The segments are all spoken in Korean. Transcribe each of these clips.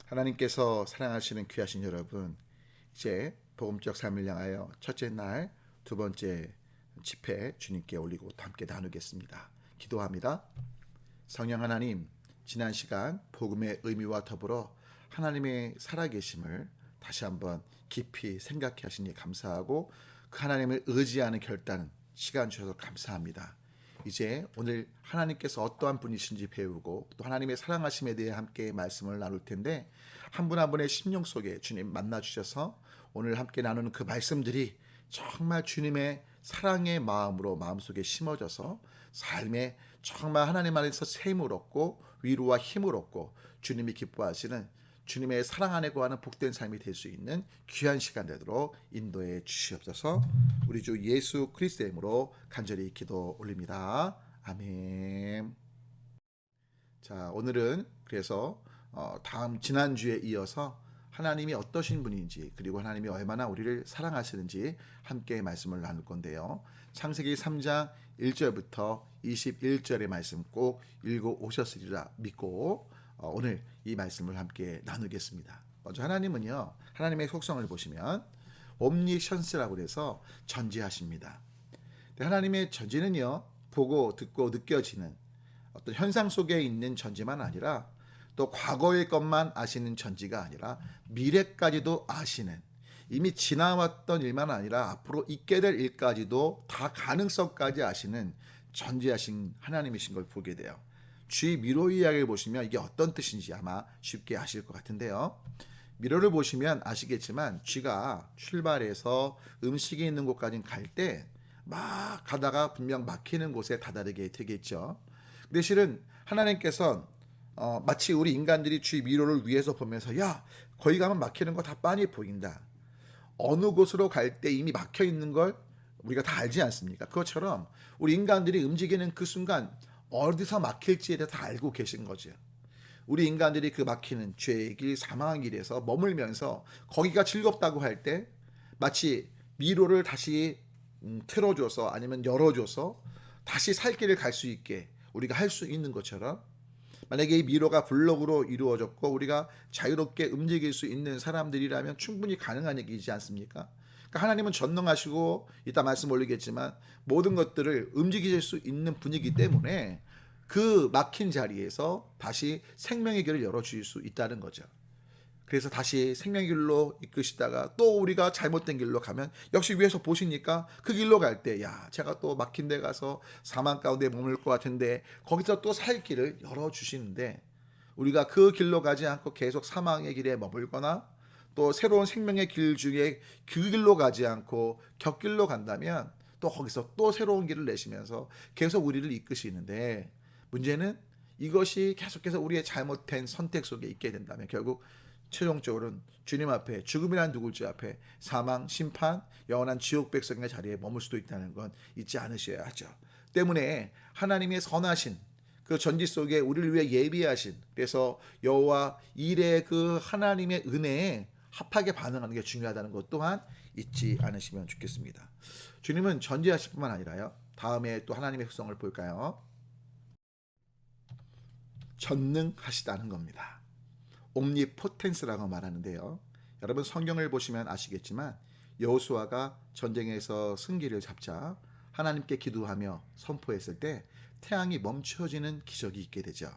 하나님께서 사랑하시는 귀하신 여러분, 이제 복음적 삶을 향하여 첫째 날, 두 번째 집회 주님께 올리고 또 함께 나누겠습니다. 기도합니다. 성령 하나님, 지난 시간 복음의 의미와 더불어 하나님의 살아계심을 다시 한번 깊이 생각해 하시니 감사하고 그 하나님을 의지하는 결단 시간 주셔서 감사합니다. 이제 오늘 하나님께서 어떠한 분이신지 배우고 또 하나님의 사랑하심에 대해 함께 말씀을 나눌 텐데, 한 분 한 분의 심령 속에 주님 만나 주셔서 오늘 함께 나누는 그 말씀들이 정말 주님의 사랑의 마음으로 마음속에 심어져서 삶에 정말 하나님 안에서 샘을 얻고 위로와 힘을 얻고 주님이 기뻐하시는 주님의 사랑 안에 거하는 복된 삶이 될 수 있는 귀한 시간 되도록 인도해 주시옵소서. 우리 주 예수 그리스도의 이름으로 간절히 기도 올립니다. 아멘. 자, 오늘은 그래서 다음 지난주에 이어서 하나님이 어떠신 분인지, 그리고 하나님이 얼마나 우리를 사랑하시는지 함께 말씀을 나눌 건데요. 창세기 3장 1절부터 21절의 말씀 꼭 읽어 오셨으리라 믿고 오늘 이 말씀을 함께 나누겠습니다. 먼저 하나님은요, 하나님의 속성을 보시면 옴니션스라고 해서 전지하십니다. 하나님의 전지는요, 보고 듣고 느껴지는 어떤 현상 속에 있는 전지만 아니라 또 과거의 것만 아시는 전지가 아니라 미래까지도 아시는, 이미 지나왔던 일만 아니라 앞으로 있게 될 일까지도 다 가능성까지 아시는 전지하신 하나님이신 걸 보게 돼요. 쥐 미로 이야기를 보시면 이게 어떤 뜻인지 아마 쉽게 아실 것 같은데요. 미로를 보시면 아시겠지만 쥐가 출발해서 음식이 있는 곳까지 갈 때 막 가다가 분명 막히는 곳에 다다르게 되겠죠. 근데 실은 하나님께서는 마치 우리 인간들이 쥐 미로를 위에서 보면서 야, 거기 가면 막히는 거 다 빤히 보인다, 어느 곳으로 갈 때 이미 막혀 있는 걸 우리가 다 알지 않습니까? 그것처럼 우리 인간들이 움직이는 그 순간 어디서 막힐지에 대해 다 알고 계신 거죠. 우리 인간들이 그 막히는 죄의 길, 사망의 길에서 머물면서 거기가 즐겁다고 할 때 마치 미로를 다시 틀어줘서 아니면 열어줘서 다시 살 길을 갈 수 있게 우리가 할 수 있는 것처럼, 만약에 이 미로가 블록으로 이루어졌고 우리가 자유롭게 움직일 수 있는 사람들이라면 충분히 가능한 얘기이지 않습니까? 그러니까 하나님은 전능하시고 이따 말씀 올리겠지만 모든 것들을 움직일 수 있는 분이기 때문에 그 막힌 자리에서 다시 생명의 길을 열어주실 수 있다는 거죠. 그래서 다시 생명의 길로 이끄시다가 또 우리가 잘못된 길로 가면 역시 위에서 보시니까 그 길로 갈 때 야, 제가 또 막힌 데 가서 사망 가운데 머물 것 같은데 거기서 또 살 길을 열어주시는데, 우리가 그 길로 가지 않고 계속 사망의 길에 머물거나 또 새로운 생명의 길 중에 그 길로 가지 않고 곁길로 간다면 또 거기서 또 새로운 길을 내시면서 계속 우리를 이끄시는데, 문제는 이것이 계속해서 우리의 잘못된 선택 속에 있게 된다면 결국 최종적으로는 주님 앞에, 죽음이란 누굴지 앞에 사망, 심판, 영원한 지옥 백성의 자리에 머물 수도 있다는 건 잊지 않으셔야 하죠. 때문에 하나님의 선하신 그 전지 속에 우리를 위해 예비하신, 그래서 여호와 일의 그 하나님의 은혜에 합하게 반응하는 게 중요하다는 것 또한 잊지 않으시면 좋겠습니다. 주님은 전지하실 뿐만 아니라요, 다음에 또 하나님의 속성을 볼까요? 전능하시다는 겁니다. 옴니포텐스라고 말하는데요. 여러분 성경을 보시면 아시겠지만 여호수아가 전쟁에서 승기를 잡자 하나님께 기도하며 선포했을 때 태양이 멈춰지는 기적이 있게 되죠.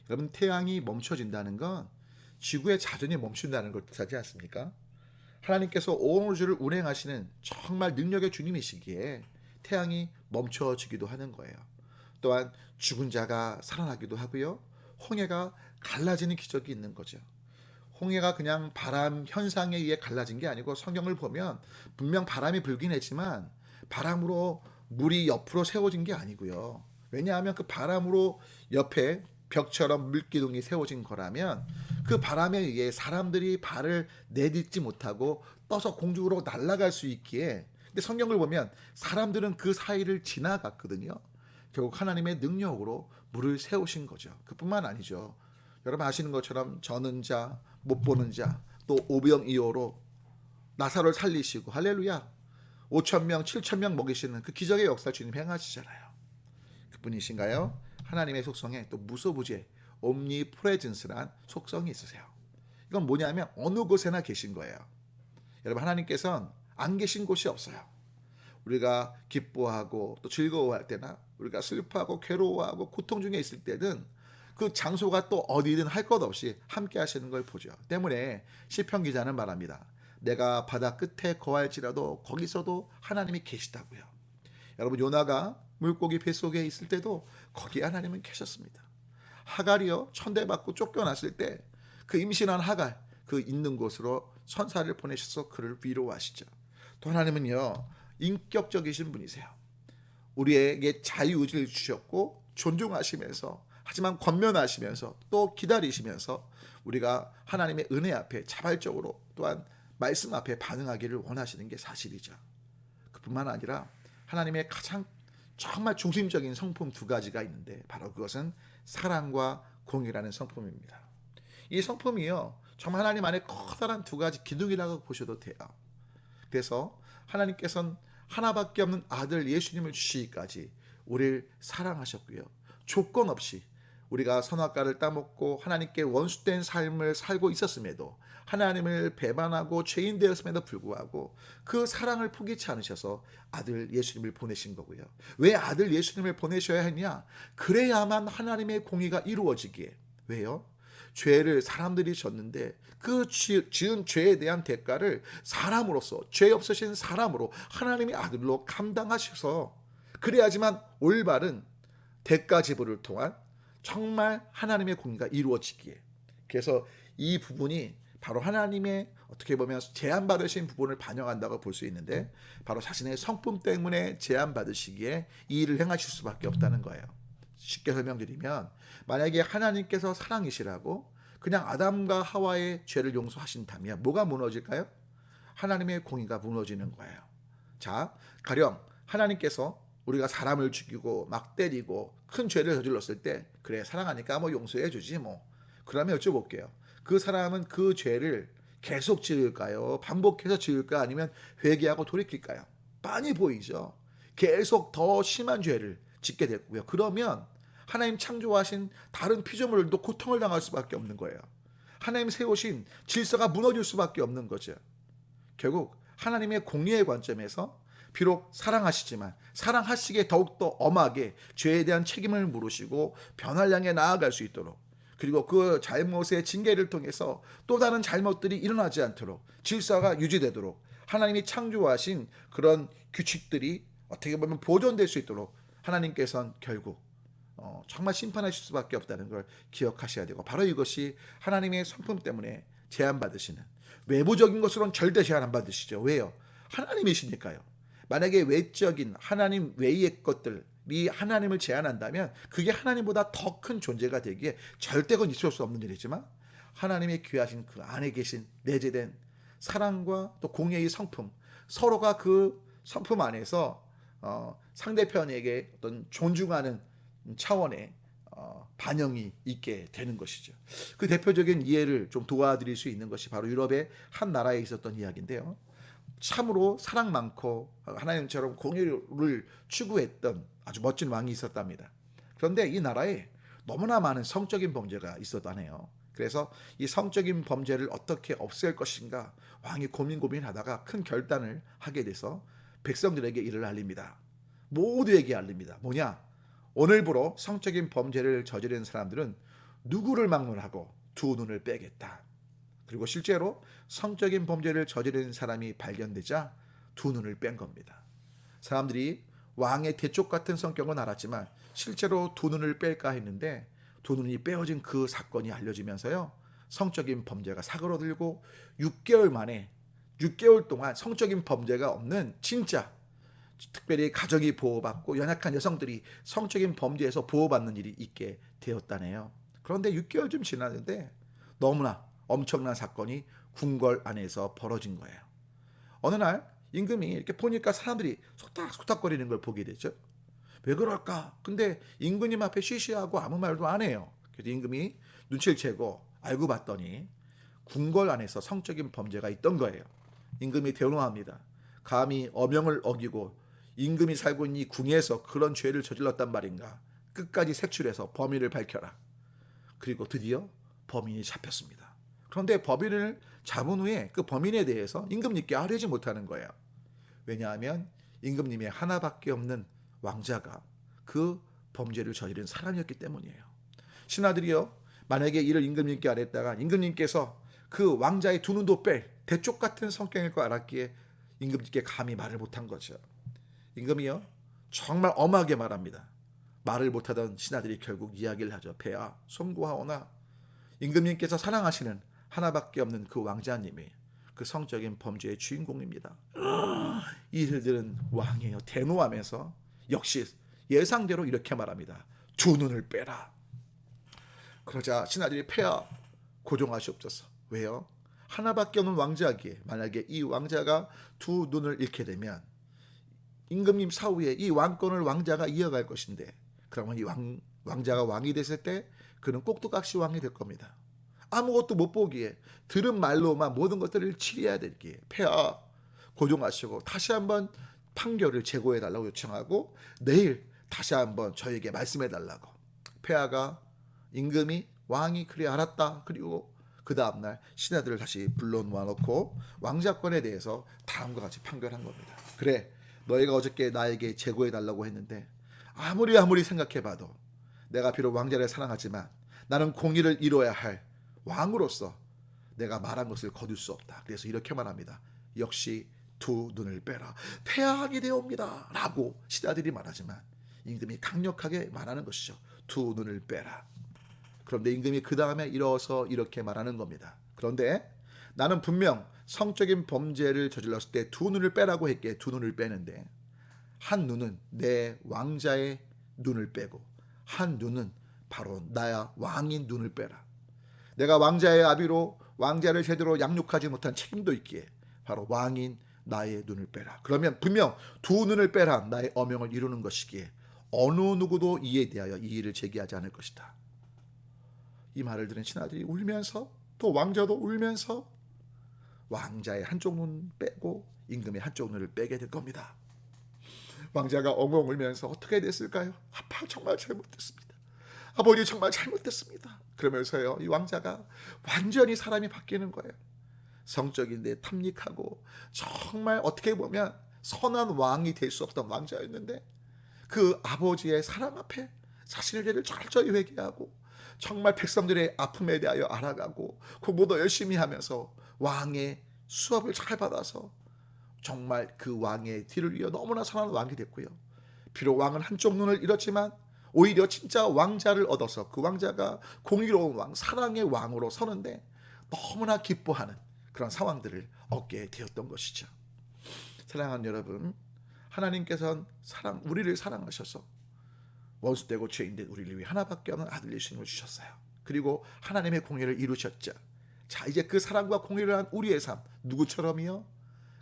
여러분, 태양이 멈춰진다는 건 지구의 자전이 멈춘다는 걸 뜻하지 않습니까? 하나님께서 온 우주를 운행하시는 정말 능력의 주님이시기에 태양이 멈춰지기도 하는 거예요. 또한 죽은 자가 살아나기도 하고요, 홍해가 갈라지는 기적이 있는 거죠. 홍해가 그냥 바람 현상에 의해 갈라진 게 아니고 성경을 보면 분명 바람이 불긴 했지만 바람으로 물이 옆으로 세워진 게 아니고요. 왜냐하면 그 바람으로 옆에 벽처럼 물기둥이 세워진 거라면 그 바람에 의해 사람들이 발을 내딛지 못하고 떠서 공중으로 날아갈 수 있기에, 근데 성경을 보면 사람들은 그 사이를 지나갔거든요. 결국 하나님의 능력으로 물을 세우신 거죠. 그뿐만 아니죠. 여러분 아시는 것처럼 저는 자, 못 보는 자, 또 오병이어로 나사로를 살리시고 할렐루야 5,000명, 7,000명 먹이시는 그 기적의 역사 주님 행하시잖아요. 그분이신가요? 하나님의 속성에 또 무소부재 옴니프레전스란 속성이 있으세요. 이건 뭐냐면 어느 곳에나 계신 거예요. 여러분, 하나님께서는 안 계신 곳이 없어요. 우리가 기뻐하고 또 즐거워할 때나 우리가 슬퍼하고 괴로워하고 고통 중에 있을 때는 그 장소가 또 어디든 할 것 없이 함께 하시는 걸 보죠. 때문에 시편 기자는 말합니다. 내가 바다 끝에 거할지라도 거기서도 하나님이 계시다고요. 여러분, 요나가 물고기 뱃속에 있을 때도 거기에 하나님은 계셨습니다. 하갈이요, 천대받고 쫓겨났을 때 그 임신한 하갈, 그 있는 곳으로 천사를 보내셔서 그를 위로하시죠. 또 하나님은요, 인격적이신 분이세요. 우리에게 자유의지를 주셨고 존중하시면서, 하지만 권면하시면서 또 기다리시면서 우리가 하나님의 은혜 앞에 자발적으로 또한 말씀 앞에 반응하기를 원하시는 게 사실이죠. 그뿐만 아니라 하나님의 가장 정말 중심적인 성품 두 가지가 있는데 바로 그것은 사랑과 공의라는 성품입니다. 이 성품이요, 정말 하나님 안에 커다란 두 가지 기둥이라고 보셔도 돼요. 그래서 하나님께서는 하나밖에 없는 아들 예수님을 주시기까지 우리를 사랑하셨고요, 조건 없이 우리가 선악과를 따먹고 하나님께 원수된 삶을 살고 있었음에도, 하나님을 배반하고 죄인 되었음에도 불구하고 그 사랑을 포기치 않으셔서 아들 예수님을 보내신 거고요. 왜 아들 예수님을 보내셔야 했냐? 그래야만 하나님의 공의가 이루어지기에. 왜요? 죄를 사람들이 졌는데 그 지은 죄에 대한 대가를 사람으로서, 죄 없으신 사람으로 하나님의 아들로 감당하셔서, 그래야지만 올바른 대가 지불을 통한 정말 하나님의 공의가 이루어지기에. 그래서 이 부분이 바로 하나님의 어떻게 보면 제한받으신 부분을 반영한다고 볼 수 있는데, 바로 자신의 성품 때문에 제한받으시기에 이 일을 행하실 수밖에 없다는 거예요. 쉽게 설명드리면, 만약에 하나님께서 사랑이시라고 그냥 아담과 하와의 죄를 용서하신다면 뭐가 무너질까요? 하나님의 공의가 무너지는 거예요. 자, 가령 하나님께서 우리가 사람을 죽이고 막 때리고 큰 죄를 저질렀을 때, 그래 사랑하니까 뭐 용서해 주지 뭐. 그러면 여쭤볼게요. 그 사람은 그 죄를 계속 지을까요? 반복해서 지을까? 아니면 회개하고 돌이킬까요? 빤히 보이죠. 계속 더 심한 죄를 짓게 됐고요. 그러면 하나님 창조하신 다른 피조물들도 고통을 당할 수밖에 없는 거예요. 하나님 세우신 질서가 무너질 수밖에 없는 거죠. 결국 하나님의 공의의 관점에서 비록 사랑하시지만 사랑하시기에 더욱더 엄하게 죄에 대한 책임을 물으시고 변화를 향해 나아갈 수 있도록, 그리고 그 잘못의 징계를 통해서 또 다른 잘못들이 일어나지 않도록 질서가 유지되도록 하나님이 창조하신 그런 규칙들이 어떻게 보면 보존될 수 있도록 하나님께서는 결국 정말 심판하실 수밖에 없다는 걸 기억하셔야 되고, 바로 이것이 하나님의 성품 때문에 제한받으시는, 외부적인 것으로는 절대 제한 안 받으시죠. 왜요? 하나님이시니까요. 만약에 외적인 하나님 외의 것들이 하나님을 제한한다면 그게 하나님보다 더 큰 존재가 되기에 절대 그건 있을 수 없는 일이지만, 하나님의 귀하신 그 안에 계신 내재된 사랑과 또 공의의 성품, 서로가 그 성품 안에서 상대편에게 어떤 존중하는 차원의 반영이 있게 되는 것이죠. 그 대표적인 이해를 좀 도와드릴 수 있는 것이 바로 유럽의 한 나라에 있었던 이야기인데요. 참으로 사랑 많고 하나님처럼 공의를 추구했던 아주 멋진 왕이 있었답니다. 그런데 이 나라에 너무나 많은 성적인 범죄가 있었다네요. 그래서 이 성적인 범죄를 어떻게 없앨 것인가 왕이 고민하다가 큰 결단을 하게 돼서 백성들에게 이를 알립니다. 모두에게 알립니다. 뭐냐? 오늘부로 성적인 범죄를 저지른 사람들은 누구를 막론하고 두 눈을 빼겠다. 그리고 실제로 성적인 범죄를 저지른 사람이 발견되자 두 눈을 뺀 겁니다. 사람들이 왕의 대쪽 같은 성격은 알았지만 실제로 두 눈을 뺄까 했는데, 두 눈이 빼어진 그 사건이 알려지면서요, 성적인 범죄가 사그러들고 6개월 만에, 6개월 동안 성적인 범죄가 없는, 진짜 특별히 가정이 보호받고 연약한 여성들이 성적인 범죄에서 보호받는 일이 있게 되었다네요. 그런데 6개월쯤 지났는데 너무나 엄청난 사건이 궁궐 안에서 벌어진 거예요. 어느 날 임금이 이렇게 보니까 사람들이 속닥속닥거리는 걸 보게 되죠. 왜 그럴까? 근데 임금님 앞에 쉬쉬하고 아무 말도 안 해요. 그래서 임금이 눈치를 채고 알고 봤더니 궁궐 안에서 성적인 범죄가 있던 거예요. 임금이 대노합니다. 감히 어명을 어기고 임금이 살고 있는 이 궁에서 그런 죄를 저질렀단 말인가? 끝까지 색출해서 범인을 밝혀라. 그리고 드디어 범인이 잡혔습니다. 그런데 법인을 잡은 후에 그 범인에 대해서 임금님께 아뢰지 못하는 거예요. 왜냐하면 임금님의 하나밖에 없는 왕자가 그 범죄를 저지른 사람이었기 때문이에요. 신하들이요, 만약에 이를 임금님께 아뢰다가 임금님께서 그 왕자의 두 눈도 뺄 대쪽 같은 성격일 거 알았기에 임금님께 감히 말을 못한 거죠. 임금이요, 정말 엄하게 말합니다. 말을 못하던 신하들이 결국 이야기를 하죠. 폐하, 송구하오나 임금님께서 사랑하시는 하나밖에 없는 그 왕자님이 그 성적인 범죄의 주인공입니다. 이를 들은 왕이요, 대노하면서 역시 예상대로 이렇게 말합니다. 두 눈을 빼라. 그러자 신하들이 폐하, 고종하시옵소서. 왜요? 하나밖에 없는 왕자기에 만약에 이 왕자가 두 눈을 잃게 되면 임금님 사후에 이 왕권을 왕자가 이어갈 것인데, 그러면 이 왕자가 왕이 됐을 때 그는 꼭두각시 왕이 될 겁니다. 아무것도 못 보기에 들은 말로만 모든 것들을 치리해야 되기에 폐하, 고종하시고 다시 한번 판결을 재고해 달라고 요청하고 내일 다시 한번 저에게 말씀해 달라고. 폐하가 임금이 왕이 그래 알았다. 그리고 그 다음날 신하들을 다시 불러 모아놓고 왕자권에 대해서 다음과 같이 판결한 겁니다. 그래, 너희가 어저께 나에게 재고해 달라고 했는데 아무리 생각해봐도 내가 비록 왕자를 사랑하지만 나는 공의를 이뤄야 할 왕으로서 내가 말한 것을 거둘 수 없다. 그래서 이렇게 말합니다. 역시 두 눈을 빼라. 폐하하게 되옵니다. 라고 신하들이 말하지만 임금이 강력하게 말하는 것이죠. 두 눈을 빼라. 그런데 임금이 그 다음에 일어서 이렇게 말하는 겁니다. 그런데 나는 분명 성적인 범죄를 저질렀을 때 두 눈을 빼라고 했기에 두 눈을 빼는데 한 눈은 내 왕자의 눈을 빼고 한 눈은 바로 나야 왕인 눈을 빼라. 내가 왕자의 아비로 왕자를 제대로 양육하지 못한 책임도 있기에 바로 왕인 나의 눈을 빼라. 그러면 분명 두 눈을 빼라 나의 어명을 이루는 것이기에 어느 누구도 이에 대하여 이의를 제기하지 않을 것이다. 이 말을 들은 신하들이 울면서 또 왕자도 울면서 왕자의 한쪽 눈 빼고 임금의 한쪽 눈을 빼게 될 겁니다. 왕자가 엉엉 울면서 어떻게 됐을까요? 아빠 정말 잘못됐습니다. 아버지 정말 잘못됐습니다. 그러면서요, 이 왕자가 완전히 사람이 바뀌는 거예요. 성적인데 탐닉하고 정말 어떻게 보면 선한 왕이 될 수 없던 왕자였는데 그 아버지의 사랑 앞에 자신의 죄를 철저히 회개하고 정말 백성들의 아픔에 대하여 알아가고 공부도 열심히 하면서 왕의 수업을 잘 받아서 정말 그 왕의 뒤를 이어 너무나 선한 왕이 됐고요. 비록 왕은 한쪽 눈을 잃었지만 오히려 진짜 왕자를 얻어서 그 왕자가 공의로운 왕, 사랑의 왕으로 서는데 너무나 기뻐하는 그런 상황들을 얻게 되었던 것이죠. 사랑하는 여러분, 하나님께서는 우리를 사랑하셔서 원수되고 죄인된 우리를 위해 하나밖에 없는 아들 예수님을 주셨어요. 그리고 하나님의 공의를 이루셨죠. 자, 이제 그 사랑과 공의를 한 우리의 삶, 누구처럼이요?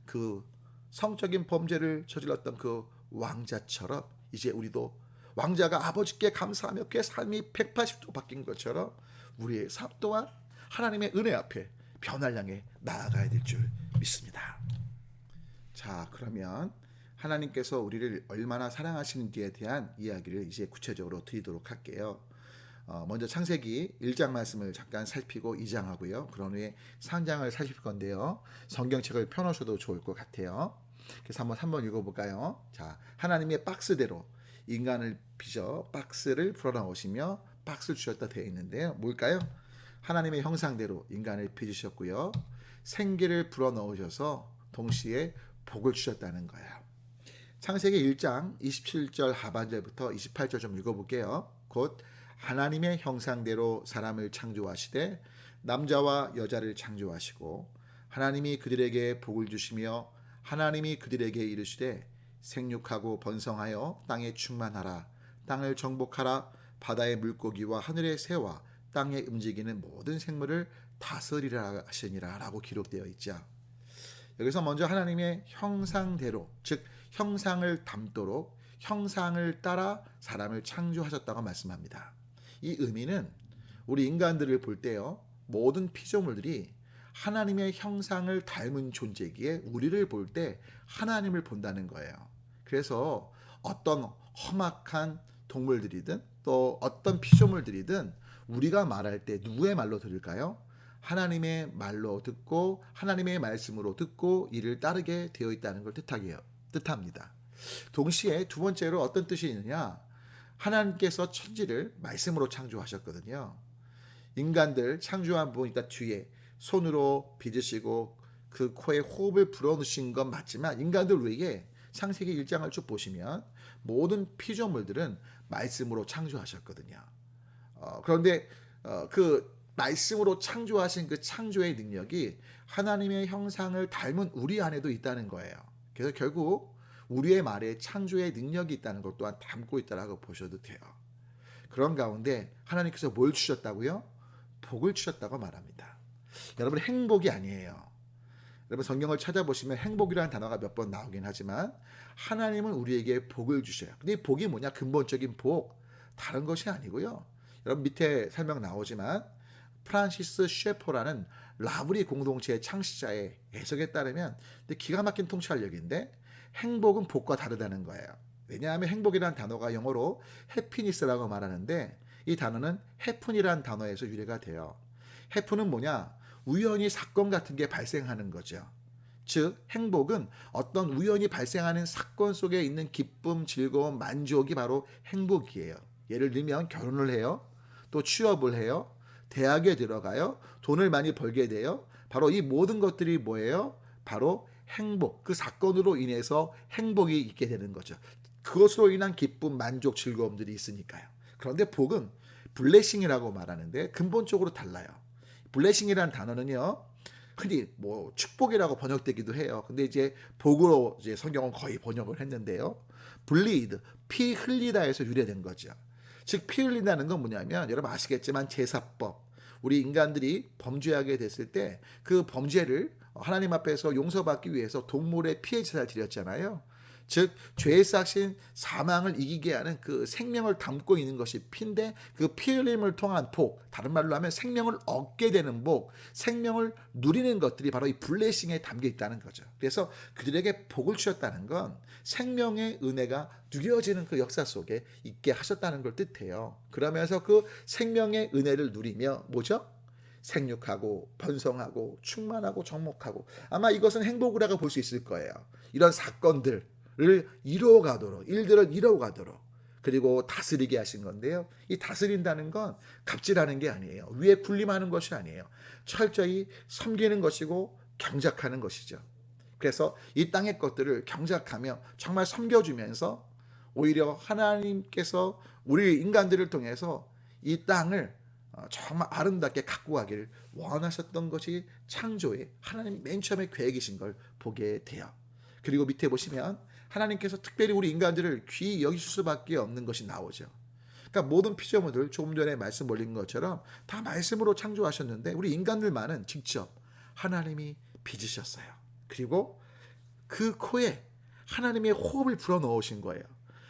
그 성적인 범죄를 저질렀던 그 왕자처럼 이제 우리도 왕자가 아버지께 감사하며 그의 삶이 180도 바뀐 것처럼 우리의 삶 또한 하나님의 은혜 앞에 변화를 향해 나아가야 될 줄 믿습니다. 자, 그러면 하나님께서 우리를 얼마나 사랑하시는지에 대한 이야기를 이제 구체적으로 드리도록 할게요. 먼저 창세기 1장 말씀을 잠깐 살피고 2장 하고요. 그런 후에 3장을 살필 건데요. 성경책을 펴놓으셔도 좋을 것 같아요. 그래서 한번 읽어볼까요? 자, 하나님의 박스대로 인간을 빚어 박스를 풀어나오시며 박스를 주셨다 되어 있는데요. 뭘까요? 하나님의 형상대로 인간을 빚으셨고요. 생기를 불어넣으셔서 동시에 복을 주셨다는 거예요. 창세기 1장 27절 하반절부터 28절 좀 읽어볼게요. 곧 하나님의 형상대로 사람을 창조하시되 남자와 여자를 창조하시고 하나님이 그들에게 복을 주시며 하나님이 그들에게 이르시되 생육하고 번성하여 땅에 충만하라. 땅을 정복하라. 바다의 물고기와 하늘의 새와 땅에 움직이는 모든 생물을 다스리라 하시니라 라고 기록되어 있죠. 여기서 먼저 하나님의 형상대로, 즉 형상을 담도록 형상을 따라 사람을 창조하셨다고 말씀합니다. 이 의미는 우리 인간들을 볼 때요, 모든 피조물들이 하나님의 형상을 닮은 존재기에 우리를 볼 때 하나님을 본다는 거예요. 그래서 어떤 험악한 동물들이든 또 어떤 피조물들이든 우리가 말할 때 누구의 말로 들을까요? 하나님의 말로 듣고 하나님의 말씀으로 듣고 이를 따르게 되어 있다는 걸 뜻합니다. 동시에 두 번째로 어떤 뜻이 있느냐? 하나님께서 천지를 말씀으로 창조하셨거든요. 인간들 창조한 부분이니까 뒤에 손으로 빚으시고 그 코에 호흡을 불어넣으신 건 맞지만 인간들 외에 창세기 1장을 쭉 보시면 모든 피조물들은 말씀으로 창조하셨거든요. 그런데 그 말씀으로 창조하신 그 창조의 능력이 하나님의 형상을 닮은 우리 안에도 있다는 거예요. 그래서 결국 우리의 말에 창조의 능력이 있다는 것 또한 담고 있다고 보셔도 돼요. 그런 가운데 하나님께서 뭘 주셨다고요? 복을 주셨다고 말합니다. 여러분, 행복이 아니에요. 여러분, 성경을 찾아보시면 행복이라는 단어가 몇 번 나오긴 하지만 하나님은 우리에게 복을 주셔요. 근데 이 복이 뭐냐? 근본적인 복, 다른 것이 아니고요. 여러분, 밑에 설명 나오지만 프란시스 셰퍼라는 라브리 공동체의 창시자의 해석에 따르면 기가 막힌 통찰력인데 행복은 복과 다르다는 거예요. 왜냐하면 행복이라는 단어가 영어로 해피니스라고 말하는데 이 단어는 해픈이라는 단어에서 유래가 돼요. 해픈은 뭐냐? 우연히 사건 같은 게 발생하는 거죠. 즉 행복은 어떤 우연히 발생하는 사건 속에 있는 기쁨, 즐거움, 만족이 바로 행복이에요. 예를 들면 결혼을 해요. 또 취업을 해요. 대학에 들어가요. 돈을 많이 벌게 돼요. 바로 이 모든 것들이 뭐예요? 바로 행복, 그 사건으로 인해서 행복이 있게 되는 거죠. 그것으로 인한 기쁨, 만족, 즐거움들이 있으니까요. 그런데 복은 블레싱이라고 말하는데 근본적으로 달라요. 블레싱이라는 단어는요, 흔히 뭐 축복이라고 번역되기도 해요. 근데 이제 복으로 이제 성경은 거의 번역을 했는데요. bleed, 피 흘리다에서 유래된 거죠. 즉 피 흘린다는 건 뭐냐면 여러분 아시겠지만 제사법, 우리 인간들이 범죄하게 됐을 때 그 범죄를 하나님 앞에서 용서받기 위해서 동물의 피의 제사를 드렸잖아요. 즉 죄의 싹신 사망을 이기게 하는 그 생명을 담고 있는 것이 피인데 그 피 흘림을 통한 복, 다른 말로 하면 생명을 얻게 되는 복, 생명을 누리는 것들이 바로 이 블레싱에 담겨 있다는 거죠. 그래서 그들에게 복을 주셨다는 건 생명의 은혜가 누려지는 그 역사 속에 있게 하셨다는 걸 뜻해요. 그러면서 그 생명의 은혜를 누리며 뭐죠? 생육하고 번성하고 충만하고 정복하고, 아마 이것은 행복이라고 볼 수 있을 거예요. 이런 사건들을 이루어가도록, 일들을 이루어가도록, 그리고 다스리게 하신 건데요. 이 다스린다는 건 갑질하는 게 아니에요. 위에 군림하는 것이 아니에요. 철저히 섬기는 것이고 경작하는 것이죠. 그래서 이 땅의 것들을 경작하며 정말 섬겨주면서 오히려 하나님께서 우리 인간들을 통해서 이 땅을 정말 아름답게 갖고 가기를 원하셨던 것이 창조의 하나님 맨 처음에 계획이신 걸 보게 돼요. 그리고 밑에 보시면 하나님께서 특별히 우리 인간들을 귀히 여기실 수밖에 없는 것이 나오죠. 그러니까 모든 피조물들 조금 전에 말씀 올린 것처럼 다 말씀으로 창조하셨는데 우리 인간들만은 직접 하나님이 빚으셨어요. 그리고 그 코에 하나님의 호흡을 불어넣으신 거예요.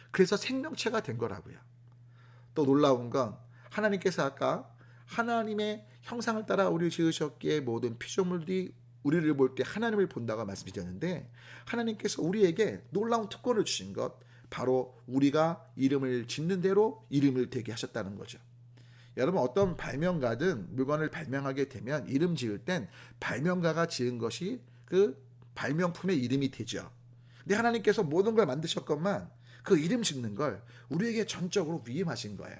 그래서 생명체가 된 거라고요. 또 놀라운 건 하나님께서 아까 하나님의 형상을 따라 우리를 지으셨기에 모든 피조물들이 우리를 볼 때 하나님을 본다고 말씀드렸는데 하나님께서 우리에게 놀라운 특권을 주신 것, 바로 우리가 이름을 짓는 대로 이름을 되게 하셨다는 거죠. 여러분, 어떤 발명가든 물건을 발명하게 되면 이름 지을 땐 발명가가 지은 것이 그 발명품의 이름이 되죠. 근데 하나님께서 모든 걸 만드셨건만 그 이름 짓는 걸 우리에게 전적으로 위임하신 거예요.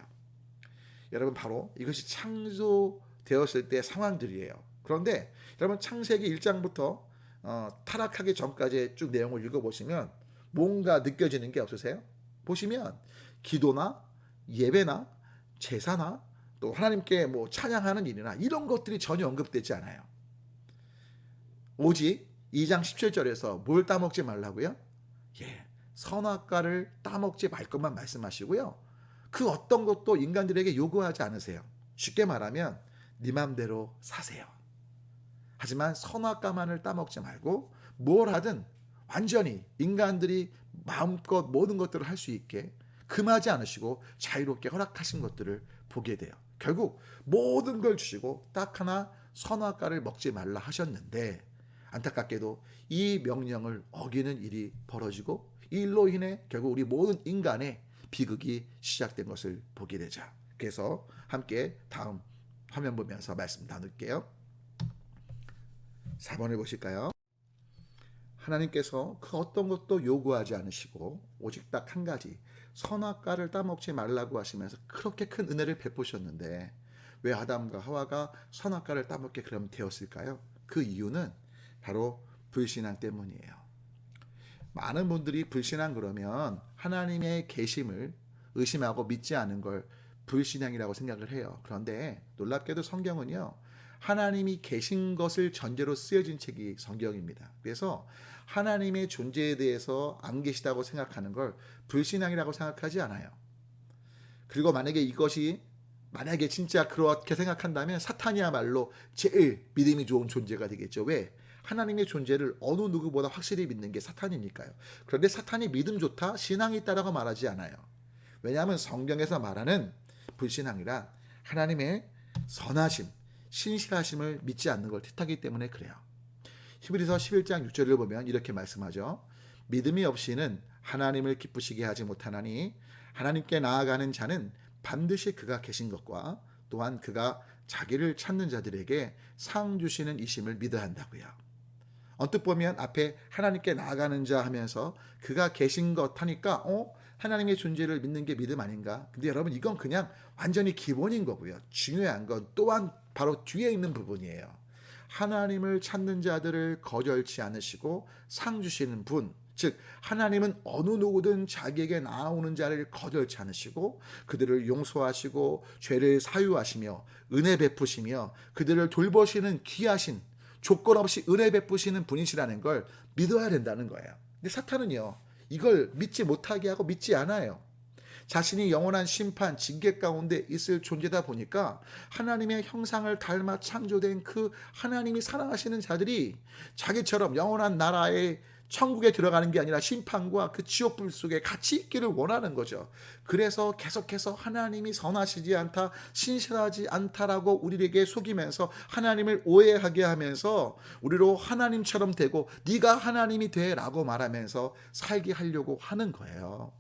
여러분, 바로 이것이 창조되었을 때 상황들이에요. 그런데 여러분, 창세기 1장부터 타락하기 전까지 쭉 내용을 읽어보시면 뭔가 느껴지는 게 없으세요? 보시면 기도나 예배나 제사나 또 하나님께 뭐 찬양하는 일이나 이런 것들이 전혀 언급되지 않아요. 오직 2장 17절에서 뭘 따먹지 말라고요? 선악과를 따먹지 말 것만 말씀하시고요. 그 어떤 것도 인간들에게 요구하지 않으세요. 쉽게 말하면 네 맘대로 사세요. 하지만 선악과만을 따먹지 말고 뭘 하든 완전히 인간들이 마음껏 모든 것들을 할 수 있게 금하지 않으시고 자유롭게 허락하신 것들을 보게 돼요. 결국 모든 걸 주시고 딱 하나 선악과를 먹지 말라 하셨는데 안타깝게도 이 명령을 어기는 일이 벌어지고 이 일로 인해 결국 우리 모든 인간의 비극이 시작된 것을 보게 되죠. 그래서 함께 다음 화면 보면서 말씀 나눌게요. 4번을 보실까요? 하나님께서 그 어떤 것도 요구하지 않으시고 오직 딱 한 가지 선악과를 따먹지 말라고 하시면서 그렇게 큰 은혜를 베푸셨는데 왜 아담과 하와가 선악과를 따먹게 그럼 되었을까요? 그 이유는 바로 불신앙 때문이에요. 많은 분들이 불신앙 그러면 하나님의 계심을 의심하고 믿지 않은 걸 불신앙이라고 생각을 해요. 그런데 놀랍게도 성경은요, 하나님이 계신 것을 전제로 쓰여진 책이 성경입니다. 그래서 하나님의 존재에 대해서 안 계시다고 생각하는 걸 불신앙이라고 생각하지 않아요. 그리고 만약에 진짜 그렇게 생각한다면 사탄이야말로 제일 믿음이 좋은 존재가 되겠죠. 왜? 하나님의 존재를 어느 누구보다 확실히 믿는 게 사탄이니까요. 그런데 사탄이 믿음 좋다, 신앙이 있다라고 말하지 않아요. 왜냐하면 성경에서 말하는 불신앙이란 하나님의 선하심, 신실하심을 믿지 않는 걸 뜻하기 때문에 그래요. 히브리서 11장 6절을 보면 이렇게 말씀하죠. 믿음이 없이는 하나님을 기쁘시게 하지 못하나니 하나님께 나아가는 자는 반드시 그가 계신 것과 또한 그가 자기를 찾는 자들에게 상 주시는 이심을 믿어야 한다고요. 언뜻 보면 앞에 하나님께 나아가는 자 하면서 그가 계신 것 하니까 하나님의 존재를 믿는 게 믿음 아닌가? 근데 여러분 이건 그냥 완전히 기본인 거고요. 중요한 건 또한 바로 뒤에 있는 부분이에요. 하나님을 찾는 자들을 거절치 않으시고 상 주시는 분, 즉 하나님은 어느 누구든 자기에게 나아오는 자를 거절치 않으시고 그들을 용서하시고 죄를 사유하시며 은혜 베푸시며 그들을 돌보시는 귀하신 조건 없이 은혜 베푸시는 분이시라는 걸 믿어야 된다는 거예요. 근데 사탄은요, 이걸 믿지 못하게 하고 믿지 않아요. 자신이 영원한 심판, 징계 가운데 있을 존재다 보니까 하나님의 형상을 닮아 창조된 그 하나님이 사랑하시는 자들이 자기처럼 영원한 나라의 천국에 들어가는 게 아니라 심판과 그 지옥불 속에 같이 있기를 원하는 거죠. 그래서 계속해서 하나님이 선하시지 않다, 신실하지 않다라고 우리에게 속이면서 하나님을 오해하게 하면서 우리로 하나님처럼 되고 네가 하나님이 돼라고 말하면서 살게 하려고 하는 거예요.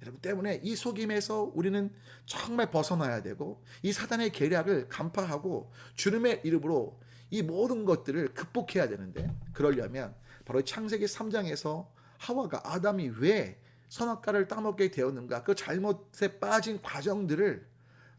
여러분 때문에 이 속임에서 우리는 정말 벗어나야 되고 이 사단의 계략을 간파하고 주님의 이름으로 이 모든 것들을 극복해야 되는데 그러려면 바로 창세기 3장에서 하와가 아담이 왜 선악과를 따먹게 되었는가 그 잘못에 빠진 과정들을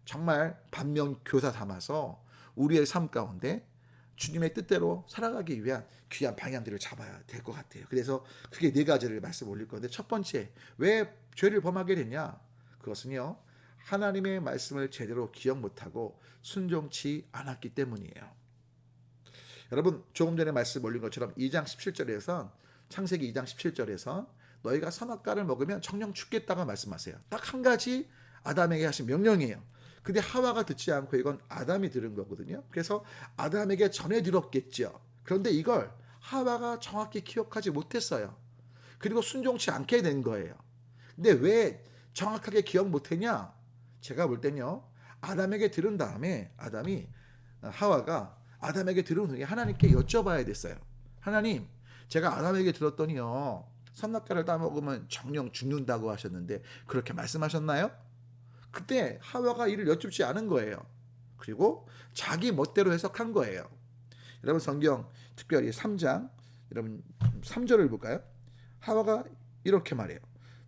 정말 반면교사 삼아서 우리의 삶 가운데 주님의 뜻대로 살아가기 위한 귀한 방향들을 잡아야 될 것 같아요. 그래서 크게 4가지를 말씀 올릴 건데 첫 번째, 왜 죄를 범하게 됐냐? 그것은요, 하나님의 말씀을 제대로 기억 못하고 순종치 않았기 때문이에요. 여러분 조금 전에 말씀 올린 것처럼 2장 17절에서 창세기 2장 17절에서 너희가 선악과를 먹으면 정령 죽겠다고 말씀하세요. 딱 한 가지 아담에게 하신 명령이에요. 근데 하와가 듣지 않고 이건 아담이 들은 거거든요. 그래서 아담에게 전해 들었겠죠. 그런데 이걸 하와가 정확히 기억하지 못했어요. 그리고 순종치 않게 된 거예요. 근데 왜 정확하게 기억 못했냐? 제가 볼 땐요, 아담에게 들은 다음에 하와가 아담에게 들은 후에 하나님께 여쭤봐야 됐어요. 하나님, 제가 아담에게 들었더니요, 선악과를 따먹으면 정령 죽는다고 하셨는데 그렇게 말씀하셨나요? 그때 하와가 이를 여쭙지 않은 거예요. 그리고 자기 멋대로 해석한 거예요. 여러분 성경 특별히 3장 여러분 3절을 볼까요? 하와가 이렇게 말해요.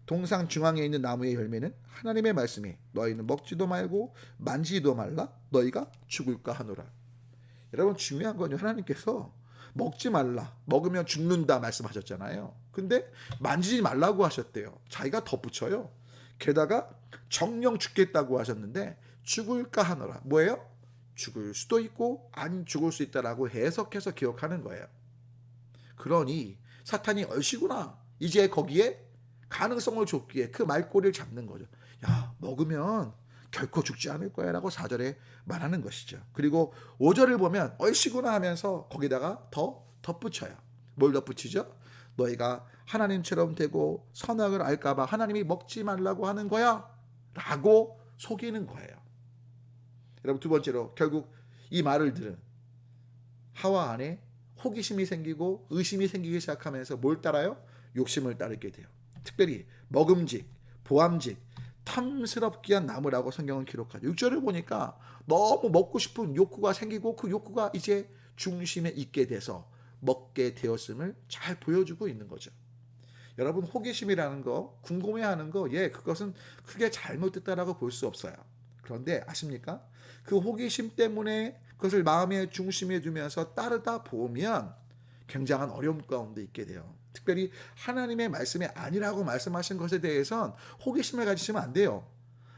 동상 중앙에 있는 나무의 열매는 하나님의 말씀이 너희는 먹지도 말고 만지지도 말라 너희가 죽을까 하노라. 여러분 중요한 건요, 하나님께서 먹지 말라, 먹으면 죽는다 말씀하셨잖아요. 근데 만지지 말라고 하셨대요. 자기가 덧붙여요. 게다가 정령 죽겠다고 하셨는데 죽을까 하노라. 뭐예요? 죽을 수도 있고 안 죽을 수 있다라고 해석해서 기억하는 거예요. 그러니 사탄이 얼씨구나, 이제 거기에 가능성을 줬기에 그 말꼬리를 잡는 거죠. 야, 먹으면 결코 죽지 않을 거야 라고 4절에 말하는 것이죠. 그리고 5절을 보면 얼씨구나 하면서 거기다가 더 덧붙여요. 뭘 덧붙이죠? 너희가 하나님처럼 되고 선악을 알까봐 하나님이 먹지 말라고 하는 거야 라고 속이는 거예요. 여러분 두 번째로 결국 이 말을 들은 하와 안에 호기심이 생기고 의심이 생기기 시작하면서 뭘 따라요? 욕심을 따르게 돼요. 특별히 먹음직, 보암직, 탐스럽게 한 나무라고 성경은 기록하죠. 6절을 보니까 너무 먹고 싶은 욕구가 생기고 그 욕구가 이제 중심에 있게 돼서 먹게 되었음을 잘 보여주고 있는 거죠. 여러분, 호기심이라는 거, 궁금해하는 거, 그것은 크게 잘못됐다라고 볼 수 없어요. 그런데 아십니까? 그 호기심 때문에 그것을 마음의 중심에 두면서 따르다 보면 굉장한 어려움 가운데 있게 돼요. 특별히 하나님의 말씀이 아니라고 말씀하신 것에 대해선 호기심을 가지시면 안 돼요.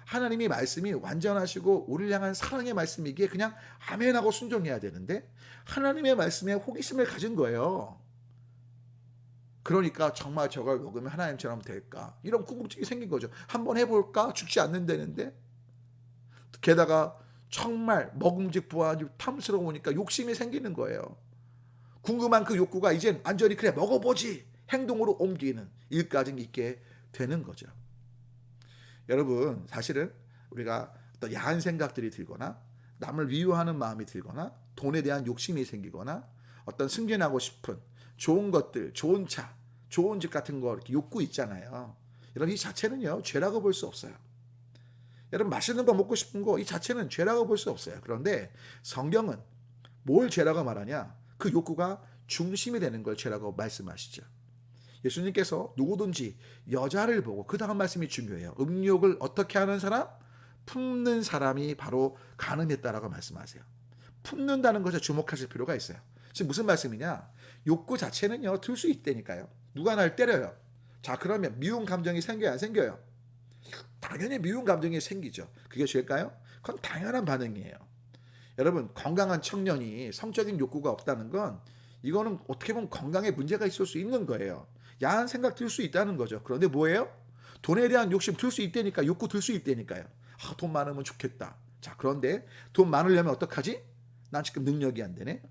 하나님이 말씀이 완전하시고 우리를 향한 사랑의 말씀이기에 그냥 아멘하고 순종해야 되는데 하나님의 말씀에 호기심을 가진 거예요. 그러니까 정말 저걸 먹으면 하나님처럼 될까? 이런 궁금증이 생긴 거죠. 한번 해볼까? 죽지 않는다는데. 게다가 정말 먹음직보아주 탐스러우니까 욕심이 생기는 거예요. 궁금한 그 욕구가 이젠 완전히 그래 먹어보지 행동으로 옮기는 일까지 있게 되는 거죠. 여러분, 사실은 우리가 어떤 야한 생각들이 들거나 남을 위로하는 마음이 들거나 돈에 대한 욕심이 생기거나 어떤 승진하고 싶은 좋은 것들, 좋은 차, 좋은 집 같은 거 이렇게 욕구 있잖아요. 여러분, 이 자체는요 죄라고 볼 수 없어요. 여러분, 맛있는 거 먹고 싶은 거 이 자체는 죄라고 볼 수 없어요. 그런데 성경은 뭘 죄라고 말하냐? 그 욕구가 중심이 되는 걸 죄라고 말씀하시죠. 예수님께서 누구든지 여자를 보고, 그 다음 말씀이 중요해요. 음욕을 어떻게 하는 사람? 품는 사람이 바로 간음했다라고 말씀하세요. 품는다는 것에 주목하실 필요가 있어요. 지금 무슨 말씀이냐? 욕구 자체는요 들 수 있다니까요. 누가 날 때려요. 자, 그러면 미운 감정이 생겨야 안 생겨요? 당연히 미운 감정이 생기죠. 그게 죄일까요? 그건 당연한 반응이에요. 여러분, 건강한 청년이 성적인 욕구가 없다는 건 이거는 어떻게 보면 건강에 문제가 있을 수 있는 거예요. 야한 생각 들 수 있다는 거죠. 그런데 뭐예요? 돈에 대한 욕심 들 수 있다니까. 욕구 들 수 있다니까요. 돈 많으면 좋겠다. 자, 그런데 돈 많으려면 어떡하지? 난 지금 능력이 안 되네.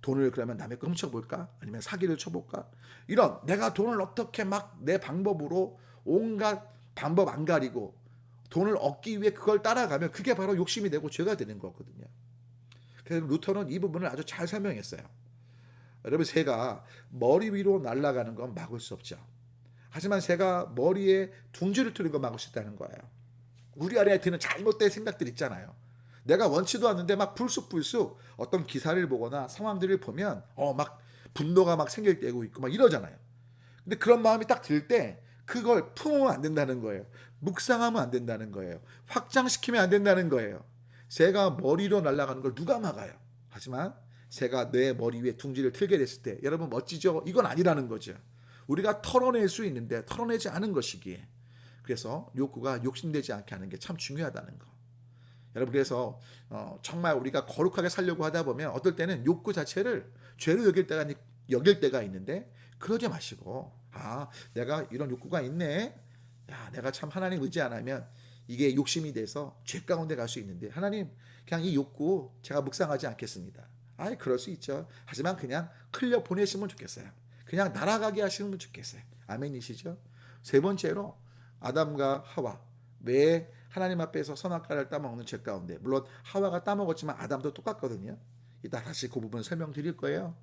돈을 그러면 남의 거 훔쳐볼까? 아니면 사기를 쳐볼까? 이런 내가 돈을 어떻게 막 내 방법으로 온갖 방법 안 가리고 돈을 얻기 위해 그걸 따라가면 그게 바로 욕심이 되고 죄가 되는 거거든요. 그래서 루터는 이 부분을 아주 잘 설명했어요. 여러분, 새가 머리 위로 날아가는 건 막을 수 없죠. 하지만 새가 머리에 둥지를 트는 건 막을 수 있다는 거예요. 우리 안에 드는 잘못된 생각들 있잖아요. 내가 원치도 않는데 막 불쑥불쑥 어떤 기사를 보거나 상황들을 보면 막 분노가 막 생길 때고 있고 막 이러잖아요. 근데 그런 마음이 딱 들 때 그걸 품으면 안 된다는 거예요. 묵상하면 안 된다는 거예요. 확장시키면 안 된다는 거예요. 새가 머리로 날아가는 걸 누가 막아요? 하지만 새가 내 머리 위에 둥지를 틀게 됐을 때 여러분 멋지죠? 이건 아니라는 거죠. 우리가 털어낼 수 있는데 털어내지 않은 것이기에, 그래서 욕구가 욕심되지 않게 하는 게 참 중요하다는 거. 여러분, 그래서 정말 우리가 거룩하게 살려고 하다 보면 어떨 때는 욕구 자체를 죄로 여길 때가 있는데 그러지 마시고, 내가 이런 욕구가 있네. 내가 참 하나님 의지 안 하면 이게 욕심이 돼서 죄 가운데 갈 수 있는데 하나님, 그냥 이 욕구 제가 묵상하지 않겠습니다. 그럴 수 있죠. 하지만 그냥 흘려 보내시면 좋겠어요. 그냥 날아가게 하시면 좋겠어요. 아멘이시죠? 세 번째로, 아담과 하와, 왜 하나님 앞에서 선악과를 따먹는 죄 가운데, 물론 하와가 따먹었지만 아담도 똑같거든요. 이따 다시 그 부분 설명드릴 거예요.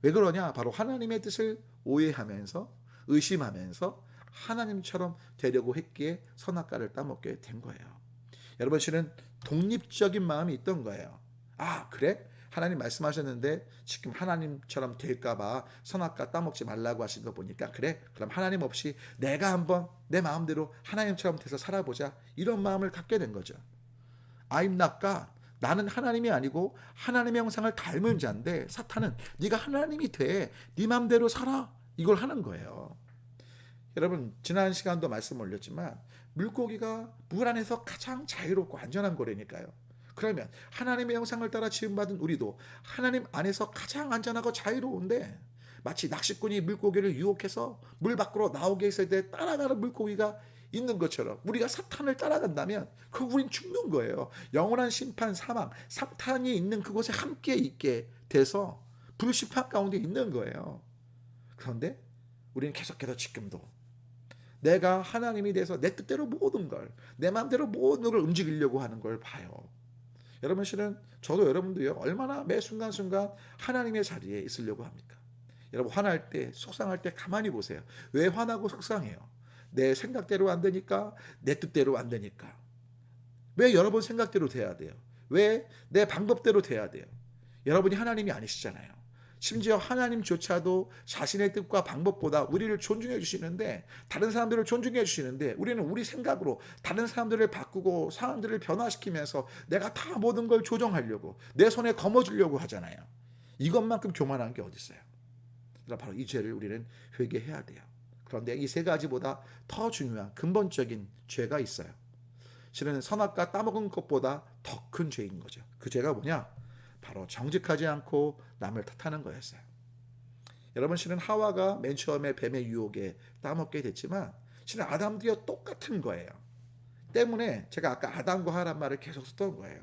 왜 그러냐? 바로 하나님의 뜻을 오해하면서 의심하면서 하나님처럼 되려고 했기에 선악과를 따먹게 된 거예요. 여러분, 실은 독립적인 마음이 있던 거예요. 그래? 하나님 말씀하셨는데 지금 하나님처럼 될까봐 선악과 따먹지 말라고 하신 거 보니까, 그래? 그럼 하나님 없이 내가 한번 내 마음대로 하나님처럼 돼서 살아보자, 이런 마음을 갖게 된 거죠. I'm not God. 나는 하나님이 아니고 하나님의 형상을 닮은 자인데 사탄은 네가 하나님이 돼, 네 마음대로 살아, 이걸 하는 거예요. 여러분, 지난 시간도 말씀 올렸지만 물고기가 물 안에서 가장 자유롭고 안전한 거라니까요. 그러면 하나님의 형상을 따라 지음받은 우리도 하나님 안에서 가장 안전하고 자유로운데, 마치 낚시꾼이 물고기를 유혹해서 물 밖으로 나오게 했을 때 따라가는 물고기가 있는 것처럼 우리가 사탄을 따라간다면 우린 죽는 거예요. 영원한 심판, 사망, 사탄이 있는 그곳에 함께 있게 돼서 불심판 가운데 있는 거예요. 그런데 우리는 계속해서 지금도 내가 하나님이 돼서 내 뜻대로 모든 걸, 내 마음대로 모든 걸 움직이려고 하는 걸 봐요. 여러분, 실은 저도 여러분도요, 얼마나 매 순간순간 하나님의 자리에 있으려고 합니까? 여러분, 화날 때, 속상할 때 가만히 보세요. 왜 화나고 속상해요? 내 생각대로 안 되니까, 내 뜻대로 안 되니까. 왜 여러분 생각대로 돼야 돼요? 왜 내 방법대로 돼야 돼요? 여러분이 하나님이 아니시잖아요. 심지어 하나님조차도 자신의 뜻과 방법보다 우리를 존중해 주시는데, 다른 사람들을 존중해 주시는데, 우리는 우리 생각으로 다른 사람들을 바꾸고 사람들을 변화시키면서 내가 다 모든 걸 조정하려고, 내 손에 거머쥐려고 하잖아요. 이것만큼 교만한 게 어디 있어요? 바로 이 죄를 우리는 회개해야 돼요. 그런데 이 세 가지보다 더 중요한 근본적인 죄가 있어요. 실은 선악과 따먹은 것보다 더 큰 죄인 거죠. 그 죄가 뭐냐? 바로 정직하지 않고 남을 탓하는 거였어요. 여러분, 실은 하와가 맨 처음에 뱀의 유혹에 따먹게 됐지만 실은 아담도요 똑같은 거예요. 때문에 제가 아까 아담과 하란 말을 계속 썼던 거예요.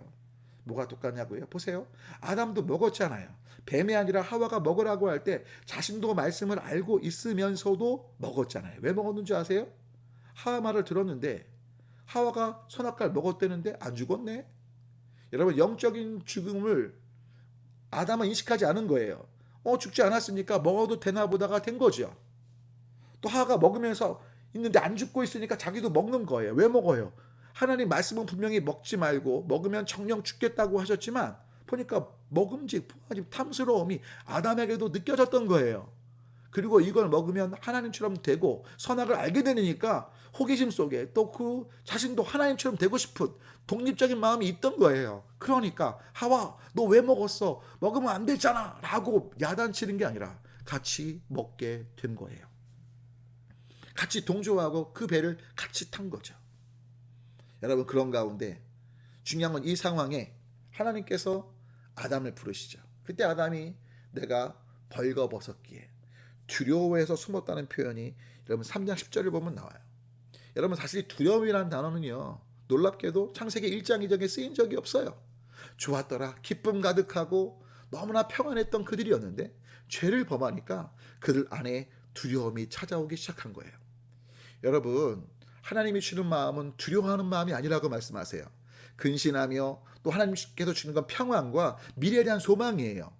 뭐가 똑같냐고요? 보세요. 아담도 먹었잖아요. 뱀이 아니라 하와가 먹으라고 할 때 자신도 말씀을 알고 있으면서도 먹었잖아요. 왜 먹었는지 아세요? 하와 말을 들었는데 하와가 선악과를 먹었다는데 안 죽었네. 여러분, 영적인 죽음을 아담은 인식하지 않은 거예요. 죽지 않았으니까 먹어도 되나 보다가 된 거죠. 또 하와가 먹으면서 있는데 안 죽고 있으니까 자기도 먹는 거예요. 왜 먹어요? 하나님 말씀은 분명히 먹지 말고 먹으면 정령 죽겠다고 하셨지만 보니까 먹음직, 탐스러움이 아담에게도 느껴졌던 거예요. 그리고 이걸 먹으면 하나님처럼 되고 선악을 알게 되니까 호기심 속에 또 그 자신도 하나님처럼 되고 싶은 독립적인 마음이 있던 거예요. 그러니까 하와, 너 왜 먹었어? 먹으면 안 되잖아 라고 야단치는 게 아니라 같이 먹게 된 거예요. 같이 동조하고 그 배를 같이 탄 거죠. 여러분, 그런 가운데 중요한 건 이 상황에 하나님께서 아담을 부르시죠. 그때 아담이 내가 벌거벗었기에 두려워해서 숨었다는 표현이 여러분 3장 10절을 보면 나와요. 여러분, 사실 두려움이라는 단어는요 놀랍게도 창세기 1장 2장에 쓰인 적이 없어요. 좋았더라, 기쁨 가득하고 너무나 평안했던 그들이었는데 죄를 범하니까 그들 안에 두려움이 찾아오기 시작한 거예요. 여러분, 하나님이 주는 마음은 두려워하는 마음이 아니라고 말씀하세요. 근신하며 또 하나님께서 주는 건 평안과 미래에 대한 소망이에요.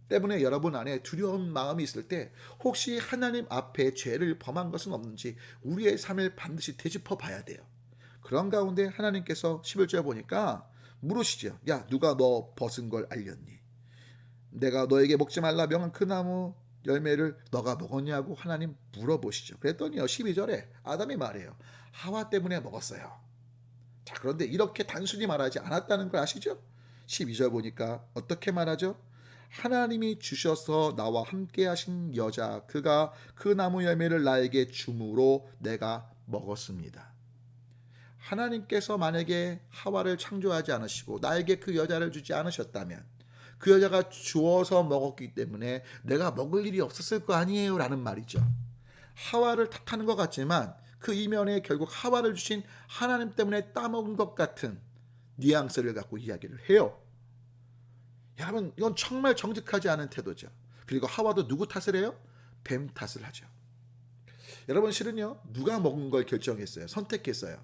때문에 여러분 안에 두려운 마음이 있을 때 혹시 하나님 앞에 죄를 범한 것은 없는지 우리의 삶을 반드시 되짚어 봐야 돼요. 그런 가운데 하나님께서 11절 보니까 물으시죠. 야, 누가 너 벗은 걸 알렸니? 내가 너에게 먹지 말라 명한 그 나무 열매를 너가 먹었냐고 하나님 물어보시죠. 그랬더니요 12절에 아담이 말해요. 하와 때문에 먹었어요. 자, 그런데 이렇게 단순히 말하지 않았다는 걸 아시죠? 12절 보니까 어떻게 말하죠? 하나님이 주셔서 나와 함께 하신 여자, 그가 그 나무 열매를 나에게 주므로 내가 먹었습니다. 하나님께서 만약에 하와를 창조하지 않으시고 나에게 그 여자를 주지 않으셨다면 그 여자가 주어서 먹었기 때문에 내가 먹을 일이 없었을 거 아니에요 라는 말이죠. 하와를 탓하는 것 같지만 그 이면에 결국 하와를 주신 하나님 때문에 따먹은 것 같은 뉘앙스를 갖고 이야기를 해요. 여러분, 이건 정말 정직하지 않은 태도죠. 그리고 하와도 누구 탓을 해요? 뱀 탓을 하죠. 여러분, 실은요 누가 먹은 걸 결정했어요. 선택했어요.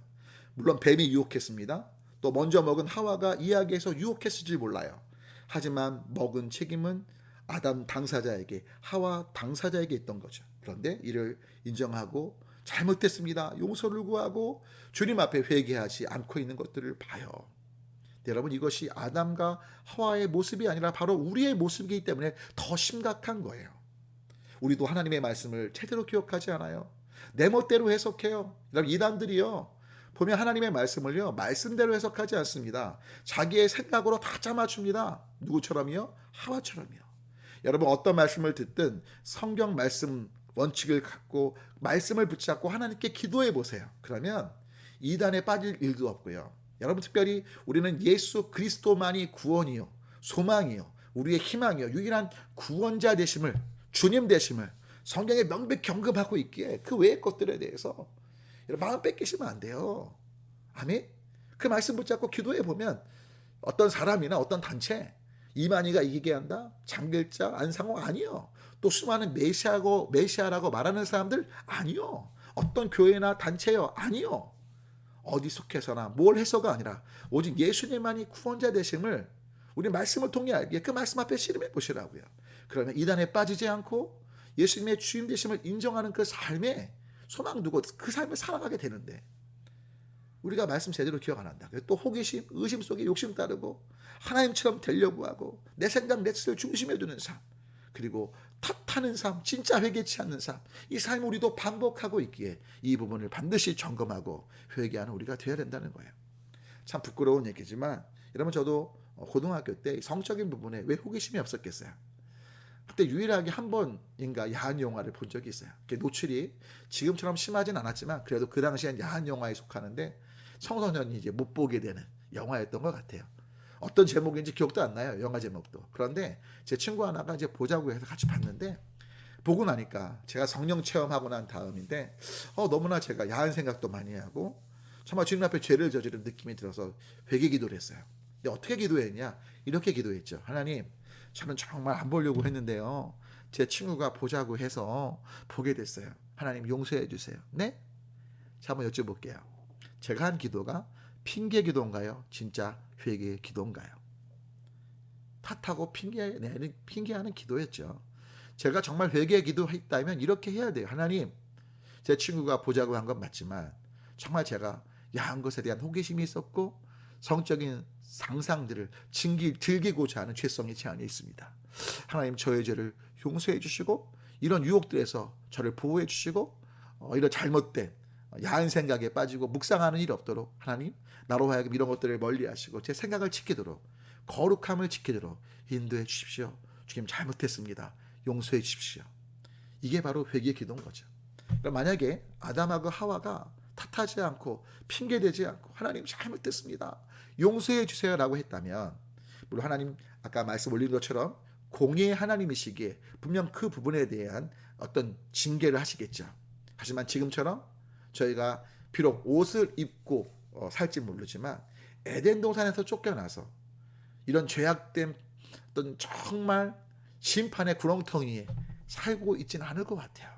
물론 뱀이 유혹했습니다. 또 먼저 먹은 하와가 이야기해서 유혹했을지 몰라요. 하지만 먹은 책임은 아담 당사자에게, 하와 당사자에게 있던 거죠. 그런데 이를 인정하고 잘못했습니다, 용서를 구하고 주님 앞에 회개하지 않고 있는 것들을 봐요. 여러분, 이것이 아담과 하와의 모습이 아니라 바로 우리의 모습이기 때문에 더 심각한 거예요. 우리도 하나님의 말씀을 제대로 기억하지 않아요. 내 멋대로 해석해요. 여러분, 이단들이요 보면 하나님의 말씀을요 말씀대로 해석하지 않습니다. 자기의 생각으로 다 짜맞춥니다. 누구처럼요? 하와처럼요. 여러분, 어떤 말씀을 듣든 성경 말씀 원칙을 갖고 말씀을 붙잡고 하나님께 기도해 보세요. 그러면 이단에 빠질 일도 없고요. 여러분, 특별히 우리는 예수 그리스도만이 구원이요 소망이요 우리의 희망이요 유일한 구원자 되심을, 주님 되심을 성경에 명백히 언급하고 있기에 그 외의 것들에 대해서 마음 뺏기시면 안 돼요. 아멘. 그 말씀 붙잡고 기도해 보면 어떤 사람이나 어떤 단체, 이만희가 이기게 한다, 장길자, 안상호 아니요. 또 수많은 메시아라고 말하는 사람들 아니요. 어떤 교회나 단체요 아니요. 어디 속해서나 뭘 해서가 아니라 오직 예수님만이 구원자 되심을 우리 말씀을 통해 알기에 그 말씀 앞에 씨름해 보시라고요. 그러면 이단에 빠지지 않고 예수님의 주인 되심을 인정하는 그 삶에 소망 두고 그 삶을 살아가게 되는데, 우리가 말씀 제대로 기억 안 한다. 또 호기심, 의심 속에 욕심 따르고 하나님처럼 되려고 하고 내 생각, 내 뜻을 중심에 두는 삶, 그리고 탓하는 삶, 진짜 회개치 않는 삶, 이 삶을 우리도 반복하고 있기에 이 부분을 반드시 점검하고 회개하는 우리가 되어야 된다는 거예요. 참 부끄러운 얘기지만 여러분, 저도 고등학교 때 성적인 부분에 왜 호기심이 없었겠어요? 그때 유일하게 한 번인가 야한 영화를 본 적이 있어요. 노출이 지금처럼 심하진 않았지만 그래도 그 당시엔 야한 영화에 속하는데 청소년이 이제 못 보게 되는 영화였던 것 같아요. 어떤 제목인지 기억도 안 나요, 영화 제목도. 그런데 제 친구 하나가 이제 보자고 해서 같이 봤는데, 보고 나니까 제가 성령 체험하고 난 다음인데 너무나 제가 야한 생각도 많이 하고 정말 주님 앞에 죄를 저지른 느낌이 들어서 회개 기도를 했어요. 근데 어떻게 기도했냐? 이렇게 기도했죠. 하나님, 저는 정말 안 보려고 했는데요, 제 친구가 보자고 해서 보게 됐어요. 하나님 용서해 주세요. 네? 자, 한번 여쭤볼게요. 제가 한 기도가 핑계 기도인가요? 진짜 회개 기도인가요? 탓하고 핑계하는 기도였죠. 제가 정말 회개 기도했다면 이렇게 해야 돼요. 하나님, 제 친구가 보자고 한 건 맞지만 정말 제가 야한 것에 대한 호기심이 있었고 성적인 상상들을 즐기고자 하는 죄성이 제 안에 있습니다. 하나님, 저의 죄를 용서해 주시고 이런 유혹들에서 저를 보호해 주시고 이런 잘못된 야한 생각에 빠지고 묵상하는 일 없도록 하나님, 나로 하여금 이런 것들을 멀리 하시고 제 생각을 지키도록, 거룩함을 지키도록 인도해 주십시오. 주님, 잘못했습니다. 용서해 주십시오. 이게 바로 회개의 기도인 거죠. 그럼 만약에 아담하고 하와가 탓하지 않고 핑계대지 않고 하나님 잘못했습니다, 용서해 주세요 라고 했다면, 물론 하나님 아까 말씀 올린 것처럼 공의의 하나님이시기에 분명 그 부분에 대한 어떤 징계를 하시겠죠. 하지만 지금처럼 저희가 비록 옷을 입고 살지 모르지만 에덴 동산에서 쫓겨나서 이런 죄악된 어떤 정말 심판의 구렁텅이에 살고 있지는 않을 것 같아요.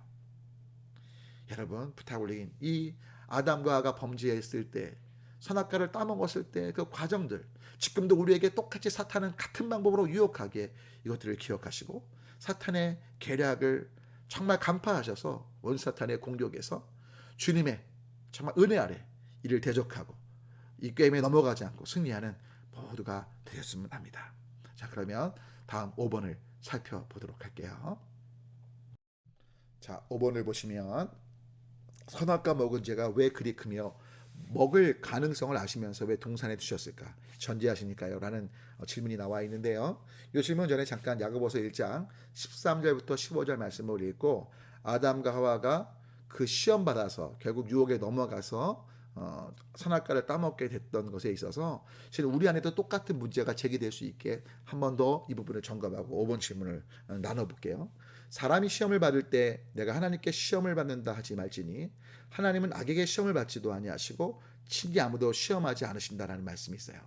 여러분, 부탁 올리긴 이 아담과 하와가 범죄했을 때, 선악과를 따먹었을 때 그 과정들, 지금도 우리에게 똑같이 사탄은 같은 방법으로 유혹하게 이것들을 기억하시고 사탄의 계략을 정말 간파하셔서 원사탄의 공격에서 주님의 정말 은혜 아래 이를 대적하고 이 게임에 넘어가지 않고 승리하는 모두가 되었으면 합니다. 자, 그러면 다음 5번을 살펴보도록 할게요. 자, 5번을 보시면 선악과 먹은 죄가 왜 그리 크며 먹을 가능성을 아시면서 왜 동산에 두셨을까? 전제하시니까요? 라는 질문이 나와 있는데요. 이 질문 전에 잠깐 야고보서 1장 13절부터 15절 말씀을 읽고, 아담과 하와가 그 시험 받아서 결국 유혹에 넘어가서 선악과를 따먹게 됐던 것에 있어서 실은 우리 안에도 똑같은 문제가 제기될 수 있게 한 번 더 이 부분을 점검하고 5번 질문을 나눠볼게요. 사람이 시험을 받을 때 내가 하나님께 시험을 받는다 하지 말지니 하나님은 악에게 시험을 받지도 아니하시고 친히 아무도 시험하지 않으신다라는 말씀이 있어요.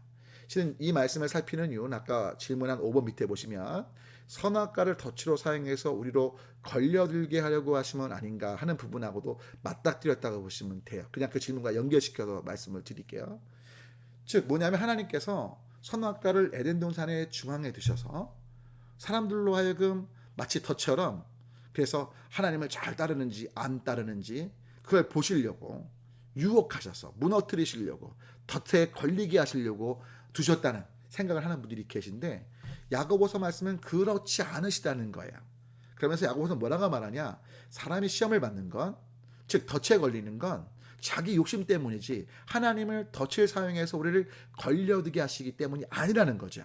실은 이 말씀을 살피는 이유는 아까 질문한 5번 밑에 보시면 선악과를 덫으로 사용해서 우리로 걸려들게 하려고 하시면 아닌가 하는 부분하고도 맞닥뜨렸다고 보시면 돼요. 그냥 그 질문과 연결시켜서 말씀을 드릴게요. 즉 뭐냐면, 하나님께서 선악과를 에덴 동산의 중앙에 두셔서 사람들로 하여금 마치 덫처럼, 그래서 하나님을 잘 따르는지 안 따르는지 그걸 보시려고 유혹하셔서 무너뜨리시려고 덫에 걸리게 하시려고 두셨다는 생각을 하는 분들이 계신데, 야고보서 말씀은 그렇지 않으시다는 거예요. 그러면서 야고보서 뭐라고 말하냐? 사람이 시험을 받는 건, 즉 덫에 걸리는 건 자기 욕심 때문이지 하나님을 덫을 사용해서 우리를 걸려들게 하시기 때문이 아니라는 거죠.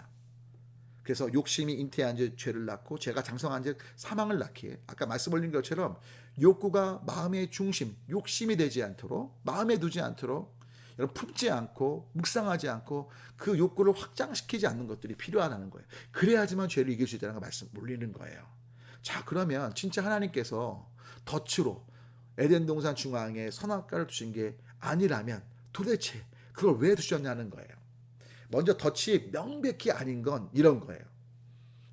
그래서 욕심이 잉태한 즉 죄를 낳고 죄가 장성한 즉 사망을 낳기에, 아까 말씀 올린 것처럼 욕구가 마음의 중심, 욕심이 되지 않도록, 마음에 두지 않도록, 여러분 품지 않고 묵상하지 않고 그 욕구를 확장시키지 않는 것들이 필요하다는 거예요. 그래야지만 죄를 이길 수 있다는 거 말씀 올리는 거예요. 자, 그러면 진짜 하나님께서 덫으로 에덴 동산 중앙에 선악과를 두신 게 아니라면 도대체 그걸 왜 두셨냐는 거예요. 먼저 덫이 명백히 아닌 건 이런 거예요.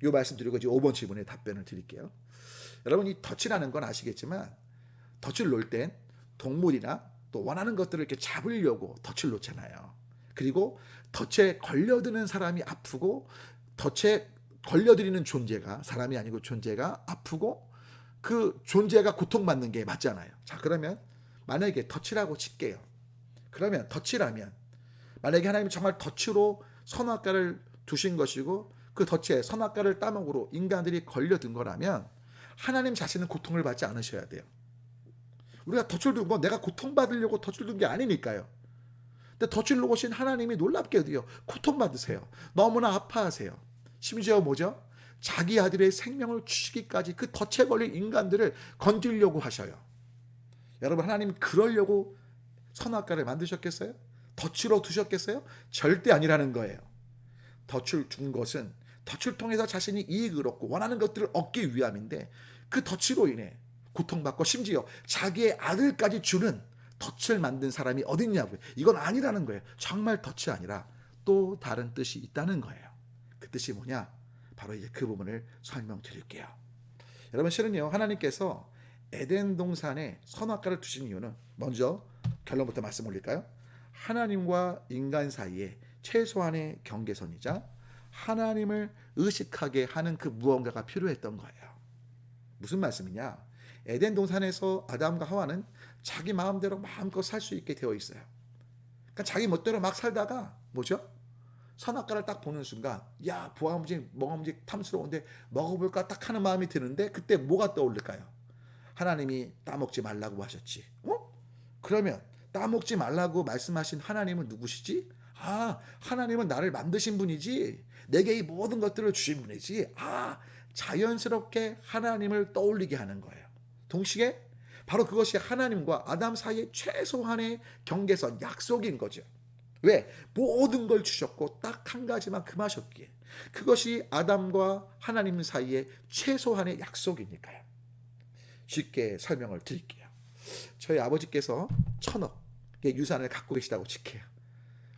이 말씀 드리고 이제 5번 질문에 답변을 드릴게요. 여러분, 이 덫이라는 건 아시겠지만 덫을 놓을 땐 동물이나 또 원하는 것들을 이렇게 잡으려고 덫을 놓잖아요. 그리고 덫에 걸려드는 사람이 아프고 덫에 걸려들이는 존재가, 사람이 아니고 존재가 아프고 그 존재가 고통받는 게 맞잖아요. 자, 그러면 만약에 덫이라고 칠게요. 그러면 덫이라면, 만약에 하나님이 정말 덫으로 선악과를 두신 것이고 그 덫에 선악과를 따먹으로 인간들이 걸려든 거라면 하나님 자신은 고통을 받지 않으셔야 돼요. 우리가 덫을 두고 내가 고통받으려고 덫을 둔 게 아니니까요. 근데 덫을 놓으신 하나님이 놀랍게도요, 고통받으세요. 너무나 아파하세요. 심지어 뭐죠? 자기 아들의 생명을 주시기까지 그 덫에 걸린 인간들을 건지려고 하셔요. 여러분, 하나님 그러려고 선악과를 만드셨겠어요? 덫으로 두셨겠어요? 절대 아니라는 거예요. 덫을 둔 것은 덫을 통해서 자신이 이익을 얻고 원하는 것들을 얻기 위함인데, 그 덫으로 인해 고통받고 심지어 자기의 아들까지 주는 덫을 만든 사람이 어딨냐고요. 이건 아니라는 거예요. 정말 덫이 아니라 또 다른 뜻이 있다는 거예요. 그 뜻이 뭐냐? 바로 이제 그 부분을 설명드릴게요. 여러분, 실은요, 하나님께서 에덴 동산에 선악과를 두신 이유는, 먼저 결론부터 말씀 올릴까요? 하나님과 인간 사이에 최소한의 경계선이자 하나님을 의식하게 하는 그 무언가가 필요했던 거예요. 무슨 말씀이냐? 에덴 동산에서 아담과 하와는 자기 마음대로 마음껏 살 수 있게 되어 있어요. 그러니까 자기 멋대로 막 살다가 뭐죠? 선악과를 딱 보는 순간, 야, 보암직 먹음직 탐스러운데 먹어볼까 딱 하는 마음이 드는데, 그때 뭐가 떠오를까요? 하나님이 따먹지 말라고 하셨지. 그러면 따먹지 말라고 말씀하신 하나님은 누구시지? 하나님은 나를 만드신 분이지, 내게 이 모든 것들을 주신 분이지. 자연스럽게 하나님을 떠올리게 하는 거예요. 동시에 바로 그것이 하나님과 아담 사이의 최소한의 경계선, 약속인 거죠. 왜? 모든 걸 주셨고 딱 한 가지만 금하셨기에, 그것이 아담과 하나님 사이의 최소한의 약속이니까요. 쉽게 설명을 드릴게요. 저희 아버지께서 1,000억의 유산을 갖고 계시다고 칠게요.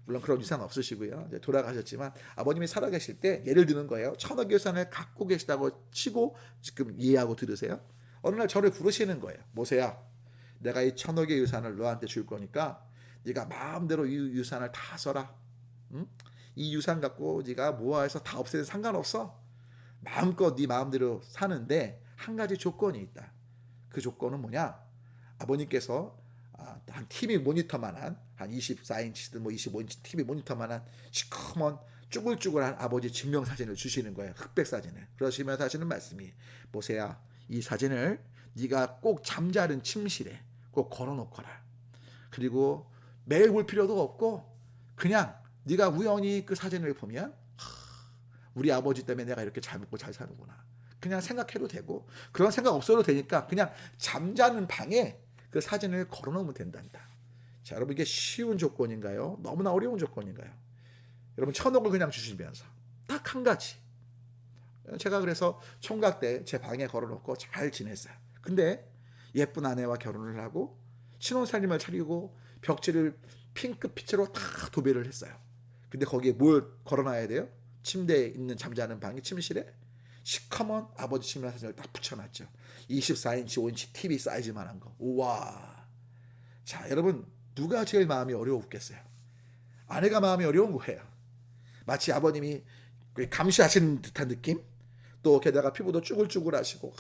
물론 그런 유산 없으시고요, 이제 돌아가셨지만 아버님이 살아계실 때 예를 드는 거예요. 1,000억의 유산을 갖고 계시다고 치고 지금 이해하고 들으세요. 어느 날 저를 부르시는 거예요. 모세야, 내가 이 1,000억의 유산을 너한테 줄 거니까 네가 마음대로 이 유산을 다 써라. 응? 이 유산 갖고 네가 모아해서 다 없애도 상관없어. 마음껏 네 마음대로 사는데 한 가지 조건이 있다. 그 조건은 뭐냐? 아버님께서 한 TV 모니터만한, 한 24인치든 뭐 25인치 TV 모니터만한 시커먼 쭈글쭈글한 아버지 증명사진을 주시는 거예요. 흑백 사진을. 그러시면서 하시는 말씀이, 모세야, 이 사진을 네가 꼭 잠자는 침실에 꼭 걸어놓거라. 그리고 매일 볼 필요도 없고 그냥 네가 우연히 그 사진을 보면, 우리 아버지 때문에 내가 이렇게 잘 먹고 잘 사는구나, 그냥 생각해도 되고, 그런 생각 없어도 되니까 그냥 잠자는 방에 그 사진을 걸어놓으면 된단다. 자, 여러분, 이게 쉬운 조건인가요? 너무나 어려운 조건인가요? 여러분, 1,000억을 그냥 주시면서 딱 한 가지. 제가 그래서 총각 때 제 방에 걸어놓고 잘 지냈어요. 근데 예쁜 아내와 결혼을 하고 신혼살림을 차리고 벽지를 핑크빛으로 다 도배를 했어요. 근데 거기에 뭘 걸어놔야 돼요? 침대에 있는 잠자는 방이 침실에 시커먼 아버지 신랑 사진을 딱 붙여놨죠. 24인치 5인치 TV 사이즈만한 거. 우와. 자, 여러분, 누가 제일 마음이 어려웠겠어요? 아내가 마음이 어려운 거예요. 마치 아버님이 감시하시는 듯한 느낌? 또 게다가 피부도 쭈글쭈글하시고.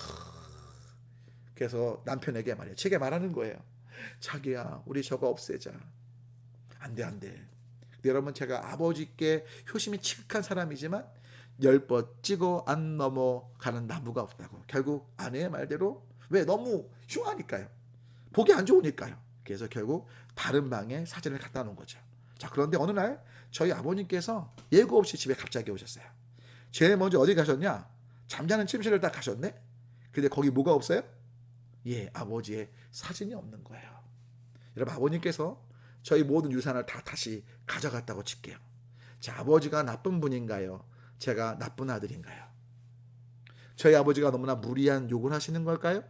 그래서 남편에게 말이에요. 제게 말하는 거예요. 자기야, 우리 저거 없애자. 안 돼, 안 돼. 근데 여러분, 제가 아버지께 효심이 지극한 사람이지만 10번 찍어 안 넘어가는 나무가 없다고. 결국 아내의 말대로, 왜? 너무 흉하니까요. 보기 안 좋으니까요. 그래서 결국 다른 방에 사진을 갖다 놓은 거죠. 자, 그런데 어느 날 저희 아버님께서 예고 없이 집에 갑자기 오셨어요. 제일 먼저 어디 가셨냐? 잠자는 침실을 딱 가셨네. 근데 거기 뭐가 없어요? 아버지의 사진이 없는 거예요. 여러분, 아버님께서 저희 모든 유산을 다 다시 가져갔다고 칠게요. 자, 아버지가 나쁜 분인가요? 제가 나쁜 아들인가요? 저희 아버지가 너무나 무리한 욕을 하시는 걸까요?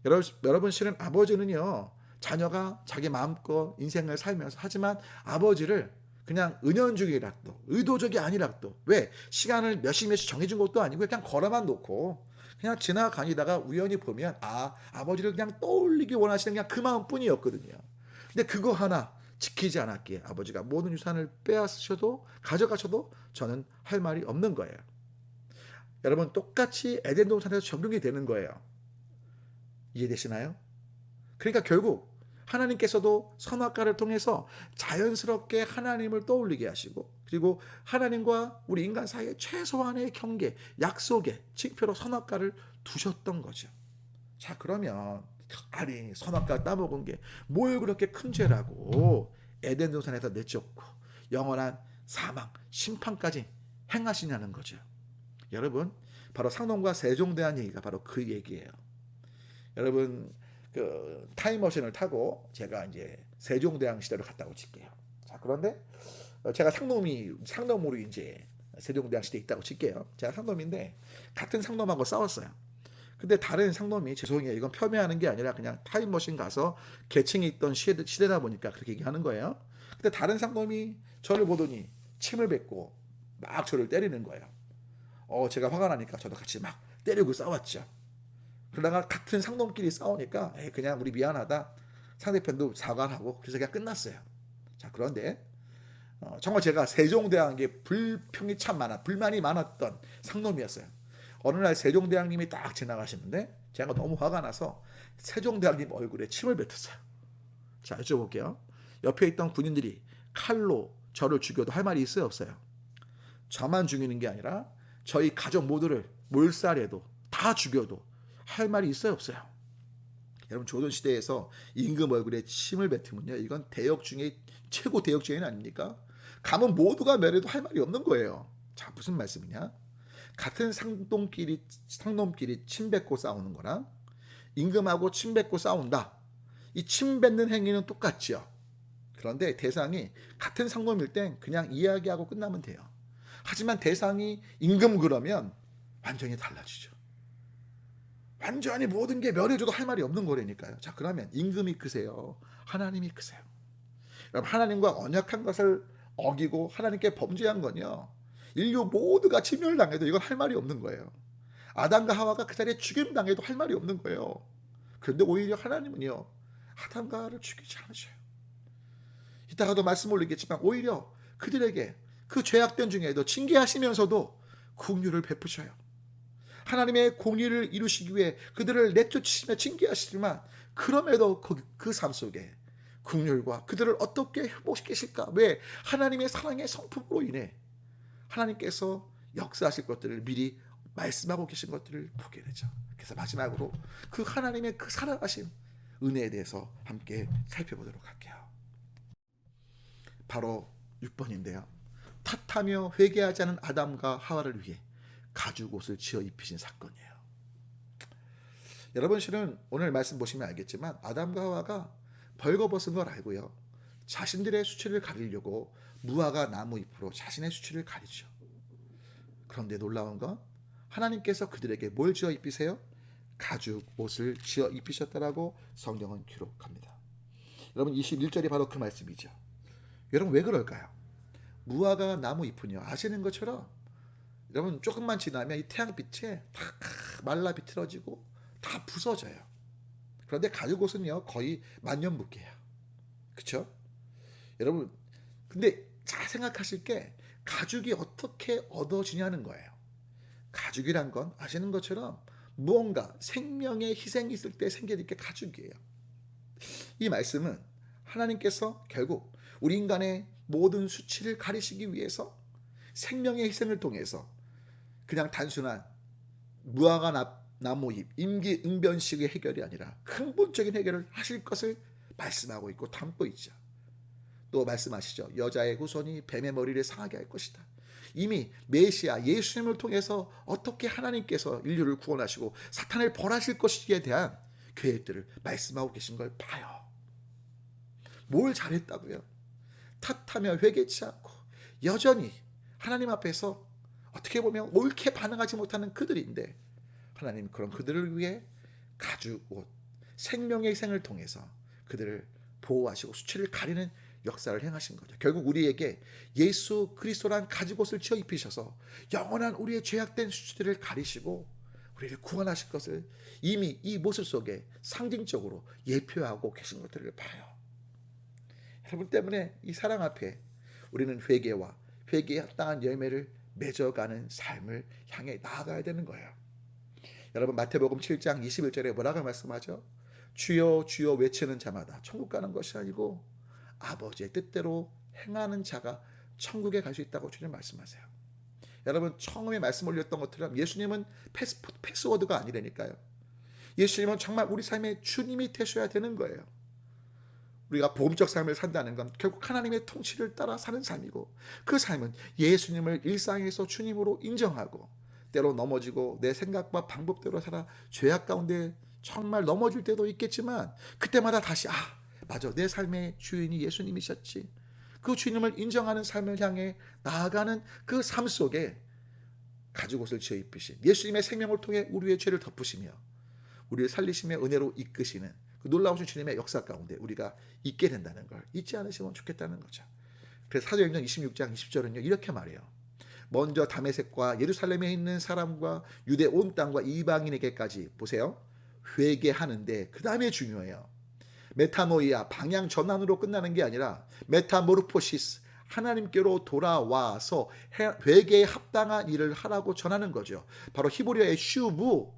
여러분, 실은 아버지는요, 자녀가 자기 마음껏 인생을 살면서, 하지만 아버지를 그냥 은연중이라도, 의도적이 아니라도, 왜? 시간을 몇십 정해준 것도 아니고 그냥 걸어만 놓고 그냥 지나가니다가 우연히 보면, 아버지를 그냥 떠올리기 원하시는 그냥 그 마음뿐이었거든요. 근데 그거 하나 지키지 않았기에 아버지가 모든 유산을 빼앗으셔도 가져가셔도 저는 할 말이 없는 거예요. 여러분, 똑같이 에덴 동산에서 적용이 되는 거예요. 이해되시나요? 그러니까 결국 하나님께서도 선악과를 통해서 자연스럽게 하나님을 떠올리게 하시고, 그리고 하나님과 우리 인간 사이에 최소한의 경계, 약속의 징표로 선악과를 두셨던 거죠. 자, 그러면 아니 선악과 따먹은 게 뭘 그렇게 큰 죄라고 에덴 동산에서 내쫓고 영원한 사망, 심판까지 행하시냐는 거죠. 여러분, 바로 상놈과 세종대왕 얘기가 바로 그 얘기예요. 여러분, 그 타임머신을 타고 제가 이제 세종대왕 시대로 갔다고 칠게요. 자, 그런데 제가 상놈으로 이제 세종대왕 시대에 있다고 칠게요. 제가 상놈인데 같은 상놈하고 싸웠어요. 근데 다른 상놈이, 죄송해요, 이건 폄훼하는 게 아니라 그냥 타임머신 가서 계층이 있던 시대다 보니까 그렇게 얘기하는 거예요. 근데 다른 상놈이 저를 보더니 침을 뱉고 막 저를 때리는 거예요. 제가 화가 나니까 저도 같이 막 때리고 싸웠죠. 그러다가 같은 상놈끼리 싸우니까 그냥 우리 미안하다, 상대편도 사과를 하고, 그래서 그냥 끝났어요. 자, 그런데 정말 제가 세종대왕에게 불만이 많았던 상놈이었어요. 어느 날 세종대왕님이 딱 지나가시는데 제가 너무 화가 나서 세종대왕님 얼굴에 침을 뱉었어요. 자, 여쭤볼게요. 옆에 있던 군인들이 칼로 저를 죽여도 할 말이 있어요, 없어요? 저만 죽이는 게 아니라 저희 가족 모두를 몰살해도 다 죽여도 할 말이 있어요, 없어요? 여러분, 조선시대에서 임금 얼굴에 침을 뱉으면요, 이건 대역 중에 최고 대역죄인 아닙니까? 가면 모두가 멸해도 할 말이 없는 거예요. 자, 무슨 말씀이냐? 같은 상놈끼리 침 뱉고 싸우는 거랑 임금하고 침 뱉고 싸운다, 이 침 뱉는 행위는 똑같죠. 그런데 대상이 같은 상놈일 땐 그냥 이야기하고 끝나면 돼요. 하지만 대상이 임금 그러면 완전히 달라지죠. 완전히 모든 게 멸해줘도 할 말이 없는 거라니까요. 자, 그러면 임금이 크세요, 하나님이 크세요? 그럼 하나님과 언약한 것을 어기고 하나님께 범죄한 건요, 인류 모두가 침멸당해도 이건 할 말이 없는 거예요. 아담과 하와가 그 자리에 죽임당해도 할 말이 없는 거예요. 그런데 오히려 하나님은요, 아담과 하와를 죽이지 않으셔요. 이따가도 말씀 올리겠지만 오히려 그들에게 그 죄악된 중에도 징계하시면서도 긍휼을 베푸셔요. 하나님의 공의를 이루시기 위해 그들을 내쫓으시며 징계하시지만 그럼에도 그 삶 속에 긍휼과 그들을 어떻게 회복시키실까? 왜? 하나님의 사랑의 성품으로 인해 하나님께서 역사하실 것들을 미리 말씀하고 계신 것들을 보게 되죠. 그래서 마지막으로 그 하나님의 그 살아가신 은혜에 대해서 함께 살펴보도록 할게요. 바로 6번인데요. 탓하며 회개하지 않은 아담과 하와를 위해 가죽옷을 지어 입히신 사건이에요. 여러분, 실은 오늘 말씀 보시면 알겠지만 아담과 하와가 벌거벗은 걸 알고요, 자신들의 수치를 가리려고 무화과 나무 잎으로 자신의 수치를 가리죠. 그런데 놀라운 건 하나님께서 그들에게 뭘 지어 입히세요? 가죽 옷을 지어 입히셨다라고 성경은 기록합니다. 여러분, 21절이 바로 그 말씀이죠. 여러분, 왜 그럴까요? 무화과 나무 잎은요, 아시는 것처럼 여러분 조금만 지나면 이 태양빛에 다 말라 비틀어지고 다 부서져요. 그런데 가죽 옷은요, 거의 만년붙게요. 그렇죠? 여러분, 근데 잘 생각하실 게 가죽이 어떻게 얻어지냐는 거예요. 가죽이란 건 아시는 것처럼 무언가 생명의 희생이 있을 때 생기는 게 가죽이에요. 이 말씀은 하나님께서 결국 우리 인간의 모든 수치를 가리시기 위해서 생명의 희생을 통해서 그냥 단순한 무화과 나무 잎, 임기응변식의 해결이 아니라 근본적인 해결을 하실 것을 말씀하고 있고 담고 있죠. 또 말씀하시죠. 여자의 후손이 뱀의 머리를 상하게 할 것이다. 이미 메시아 예수님을 통해서 어떻게 하나님께서 인류를 구원하시고 사탄을 벌하실 것이기에 대한 계획들을 말씀하고 계신 걸 봐요. 뭘 잘했다고요? 탓하며 회개치 않고 여전히 하나님 앞에서 어떻게 보면 옳게 반응하지 못하는 그들인데, 하나님 그런 그들을 위해 가죽 옷, 생명의 희생을 통해서 그들을 보호하시고 수치를 가리는 역사를 행하신 거죠. 결국 우리에게 예수 그리스도란 가죽옷을 지어 입히셔서 영원한 우리의 죄악된 수치들을 가리시고 우리를 구원하실 것을 이미 이 모습 속에 상징적으로 예표하고 계신 것들을 봐요. 여러분 때문에 이 사랑 앞에 우리는 회개와 회개에 합당한 열매를 맺어가는 삶을 향해 나아가야 되는 거예요. 여러분, 마태복음 7장 21절에 뭐라고 말씀하죠? 주여 주여 외치는 자마다 천국 가는 것이 아니고 아버지의 뜻대로 행하는 자가 천국에 갈 수 있다고 주님 말씀하세요. 여러분, 처음에 말씀 올렸던 것처럼 예수님은 패스워드가 아니라니까요. 예수님은 정말 우리 삶의 주님이 되셔야 되는 거예요. 우리가 복음적 삶을 산다는 건 결국 하나님의 통치를 따라 사는 삶이고, 그 삶은 예수님을 일상에서 주님으로 인정하고, 때로 넘어지고 내 생각과 방법대로 살아 죄악 가운데 정말 넘어질 때도 있겠지만, 그때마다 다시 맞아, 내 삶의 주인이 예수님이셨지, 그 주님을 인정하는 삶을 향해 나아가는 그 삶 속에 가죽옷을 지어 입으신 예수님의 생명을 통해 우리의 죄를 덮으시며 우리를 살리시며 은혜로 이끄시는 그 놀라우신 주님의 역사 가운데 우리가 있게 된다는 걸 잊지 않으시면 좋겠다는 거죠. 그래서 사도행전 26장 20절은요 이렇게 말해요. 먼저 다메섹과 예루살렘에 있는 사람과 유대 온 땅과 이방인에게까지, 보세요, 회개하는데, 그 다음에 중요해요. 메타노이아, 방향 전환으로 끝나는 게 아니라 메타모르포시스, 하나님께로 돌아와서 회개에 합당한 일을 하라고 전하는 거죠. 바로 히브리어의 슈브,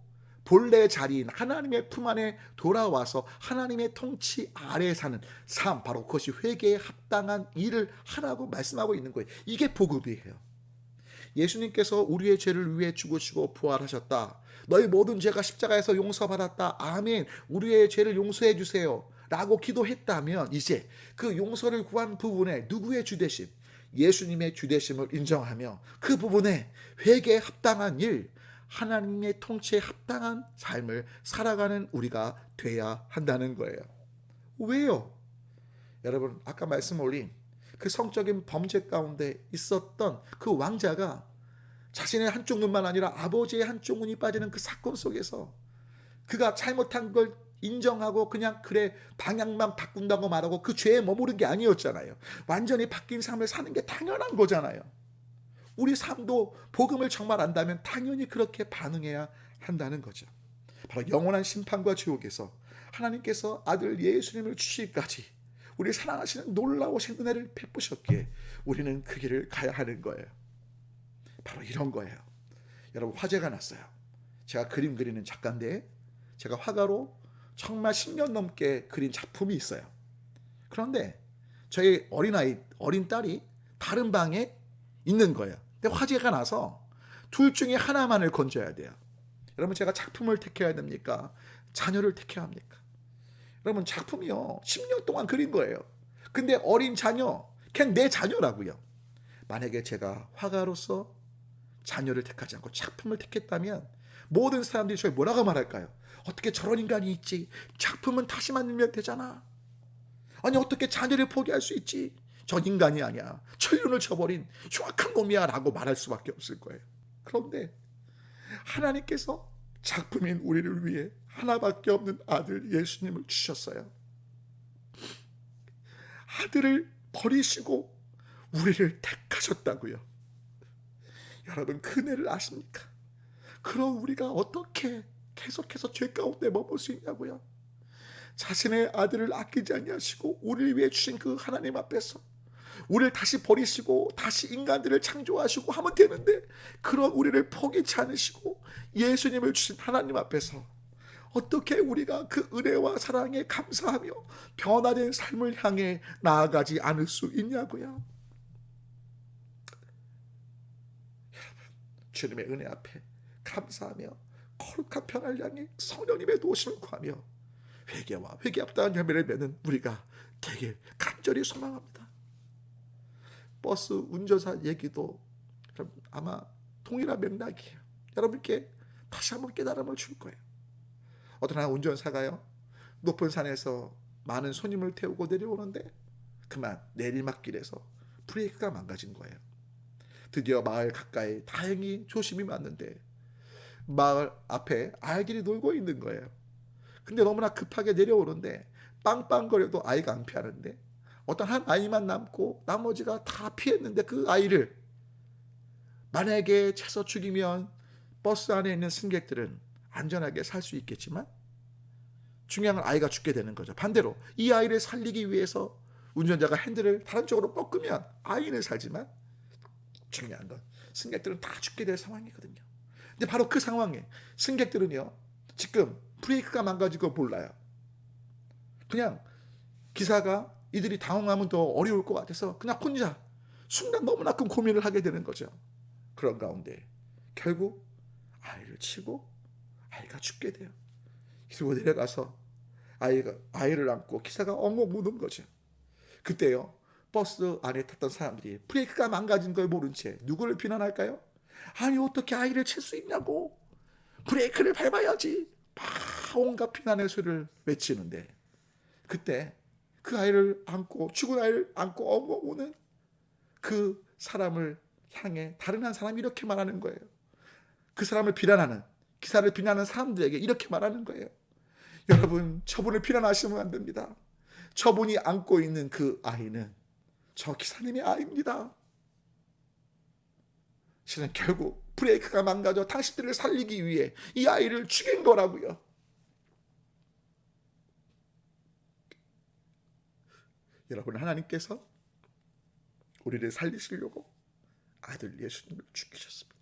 본래 자리인 하나님의 품 안에 돌아와서 하나님의 통치 아래에 사는 삶, 바로 그것이 회개에 합당한 일을 하라고 말씀하고 있는 거예요. 이게 복음이에요. 예수님께서 우리의 죄를 위해 죽으시고 부활하셨다. 너희 모든 죄가 십자가에서 용서받았다. 아멘. 우리의 죄를 용서해 주세요 라고 기도했다면, 이제 그 용서를 구한 부분에 누구의 주되심? 예수님의 주되심을 인정하며 그 부분에 회개에 합당한 일, 하나님의 통치에 합당한 삶을 살아가는 우리가 돼야 한다는 거예요. 왜요? 여러분, 아까 말씀 올린 그 성적인 범죄 가운데 있었던 그 왕자가 자신의 한쪽 눈만 아니라 아버지의 한쪽 눈이 빠지는 그 사건 속에서 그가 잘못한 걸 인정하고 그냥 그래 방향만 바꾼다고 말하고 그 죄에 머무른 게 아니었잖아요. 완전히 바뀐 삶을 사는 게 당연한 거잖아요. 우리 삶도 복음을 정말 안다면 당연히 그렇게 반응해야 한다는 거죠. 바로 영원한 심판과 지옥에서 하나님께서 아들 예수님을 주시기까지 우리 사랑하시는 놀라우신 은혜를 베푸셨기에 우리는 그 길을 가야 하는 거예요. 바로 이런 거예요. 여러분, 화제가 났어요. 제가 그림 그리는 작가인데 제가 화가로 정말 10년 넘게 그린 작품이 있어요. 그런데 저희 어린 딸이 다른 방에 있는 거예요. 근데 화제가 나서 둘 중에 하나만을 건져야 돼요. 여러분, 제가 작품을 택해야 됩니까? 자녀를 택해야 합니까? 여러분, 작품이요 10년 동안 그린 거예요. 근데 어린 자녀, 그냥 내 자녀라고요. 만약에 제가 화가로서 자녀를 택하지 않고 작품을 택했다면 모든 사람들이 저희 뭐라고 말할까요? 어떻게 저런 인간이 있지? 작품은 다시 만들면 되잖아. 아니, 어떻게 자녀를 포기할 수 있지? 전 인간이 아니야, 천륜을 쳐버린 흉악한 놈이야 라고 말할 수밖에 없을 거예요. 그런데 하나님께서 작품인 우리를 위해 하나밖에 없는 아들 예수님을 주셨어요. 아들을 버리시고 우리를 택하셨다고요. 여러분, 그 은혜를 아십니까? 그럼 우리가 어떻게 계속해서 죄 가운데 머물 수 있냐고요. 자신의 아들을 아끼지 아니하시고 우리를 위해 주신 그 하나님 앞에서 우리를 다시 버리시고 다시 인간들을 창조하시고 하면 되는데, 그런 우리를 포기치 않으시고 예수님을 주신 하나님 앞에서 어떻게 우리가 그 은혜와 사랑에 감사하며 변화된 삶을 향해 나아가지 않을 수 있냐고요. 여러분, 주님의 은혜 앞에 감사하며 거룩한 변화를 향해 성령님의 도우심을 구하며 회개와 회개 합당한 열매를 맺는 우리가 되길 간절히 소망합니다. 버스 운전사 얘기도 아마 동일한 맥락이에요. 여러분께 다시 한번 깨달음을 줄 거예요. 어떤 한 운전사가요, 높은 산에서 많은 손님을 태우고 내려오는데 그만 내리막길에서 브레이크가 망가진 거예요. 드디어 마을 가까이 다행히 조심히 왔는데 마을 앞에 아이들이 놀고 있는 거예요. 근데 너무나 급하게 내려오는데 빵빵거려도 아이가 안 피하는데 어떤 한 아이만 남고 나머지가 다 피했는데, 그 아이를 만약에 채서 죽이면 버스 안에 있는 승객들은 안전하게 살 수 있겠지만 중요한 건 아이가 죽게 되는 거죠. 반대로 이 아이를 살리기 위해서 운전자가 핸들을 다른 쪽으로 꺾으면 아이는 살지만 중요한 건 승객들은 다 죽게 될 상황이거든요. 근데 바로 그 상황에 승객들은요 지금 브레이크가 망가지고 몰라요. 그냥 기사가 이들이 당황하면 더 어려울 것 같아서 그냥 혼자 순간 너무나 큰 고민을 하게 되는 거죠. 그런 가운데 결국 아이를 치고 아이가 죽게 돼요. 그리고 내려가서 아이를 안고 기사가 엉엉 우는 거죠. 그때요, 버스 안에 탔던 사람들이 브레이크가 망가진 걸 모른 채 누구를 비난할까요? 아니 어떻게 아이를 칠 수 있냐고, 브레이크를 밟아야지, 막 온갖 비난의 소리를 외치는데, 그때 그 아이를 안고, 죽은 아이를 안고 엉엉 우는 그 사람을 향해 다른 한 사람이 이렇게 말하는 거예요. 그 사람을 비난하는, 기사를 비난하는 사람들에게 이렇게 말하는 거예요. 여러분, 저분을 비난하시면 안 됩니다. 저분이 안고 있는 그 아이는 저 기사님의 아이입니다. 실은 결국 브레이크가 망가져 당신들을 살리기 위해 이 아이를 죽인 거라고요. 여러분, 하나님께서 우리를 살리시려고 아들 예수님을 죽이셨습니다.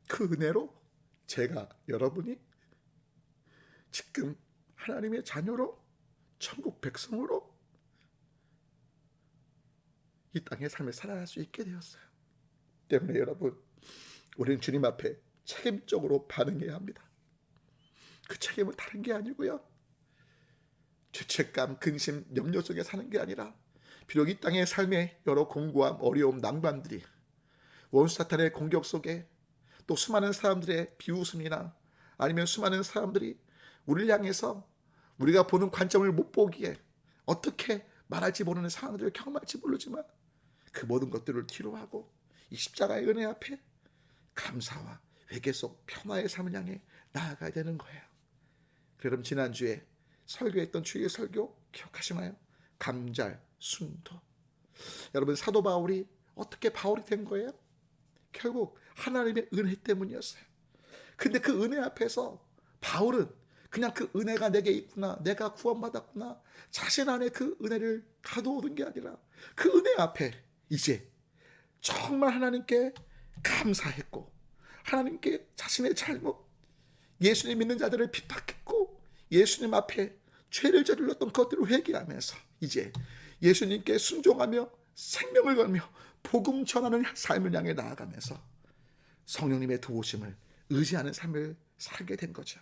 그 은혜로 제가, 여러분이 지금 하나님의 자녀로, 천국 백성으로 이 땅의 삶을 살아갈 수 있게 되었어요. 때문에 여러분, 우리는 주님 앞에 책임적으로 반응해야 합니다. 그 책임은 다른 게 아니고요, 죄책감, 근심, 염려 속에 사는 게 아니라, 비록 이 땅의 삶에 여러 공고함, 어려움, 난관들이, 원수 사탄의 공격 속에, 또 수많은 사람들의 비웃음이나 아니면 수많은 사람들이 우리를 향해서 우리가 보는 관점을 못 보기에 어떻게 말할지 모르는 상황들을 경험할지 모르지만, 그 모든 것들을 뒤로하고 이 십자가의 은혜 앞에 감사와 회개 속 평화의 삶을 향해 나아가야 되는 거예요. 그럼 지난주에 설교했던 주의 설교 기억하시나요? 감잘, 순도. 여러분, 사도 바울이 어떻게 바울이 된 거예요? 결국 하나님의 은혜 때문이었어요. 근데 그 은혜 앞에서 바울은 그냥 그 은혜가 내게 있구나, 내가 구원받았구나, 자신 안에 그 은혜를 가둬오는 게 아니라 그 은혜 앞에 이제 정말 하나님께 감사했고, 하나님께 자신의 잘못, 예수님 믿는 자들을 핍박했고, 예수님 앞에 죄를 저질렀던 것들을 회개하면서 이제 예수님께 순종하며 생명을 걸며 복음 전하는 삶을 향해 나아가면서 성령님의 도우심을 의지하는 삶을 살게 된 거죠.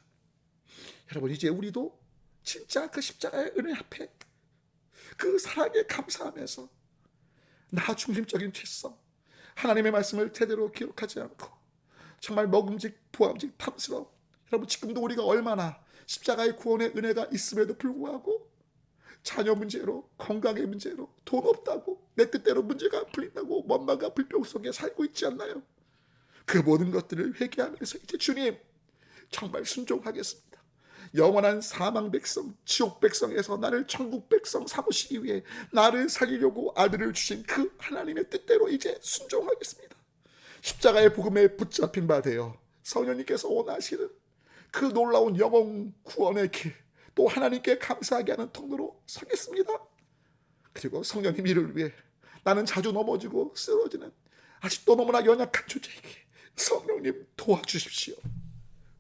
여러분, 이제 우리도 진짜 그 십자가의 은혜 앞에 그 사랑에 감사하면서 나 중심적인 죄성, 하나님의 말씀을 제대로 기록하지 않고 정말 먹음직 보암직 탐스러운, 여러분, 지금도 우리가 얼마나 십자가의 구원의 은혜가 있음에도 불구하고 자녀 문제로, 건강의 문제로, 돈 없다고, 내 뜻대로 문제가 안 풀린다고 원망과 불평 속에 살고 있지 않나요? 그 모든 것들을 회개하면서 이제 주님, 정말 순종하겠습니다. 영원한 사망 백성, 지옥 백성에서 나를 천국 백성 삼으시기 위해 나를 살리려고 아들을 주신 그 하나님의 뜻대로 이제 순종하겠습니다. 십자가의 복음에 붙잡힌 바 되어 성령님께서 원하시는 그 놀라운 영혼 구원의 길, 또 하나님께 감사하게 하는 통로로 서겠습니다. 그리고 성령님 이를 위해 나는 자주 넘어지고 쓰러지는 아직도 너무나 연약한 존재에게 성령님 도와주십시오.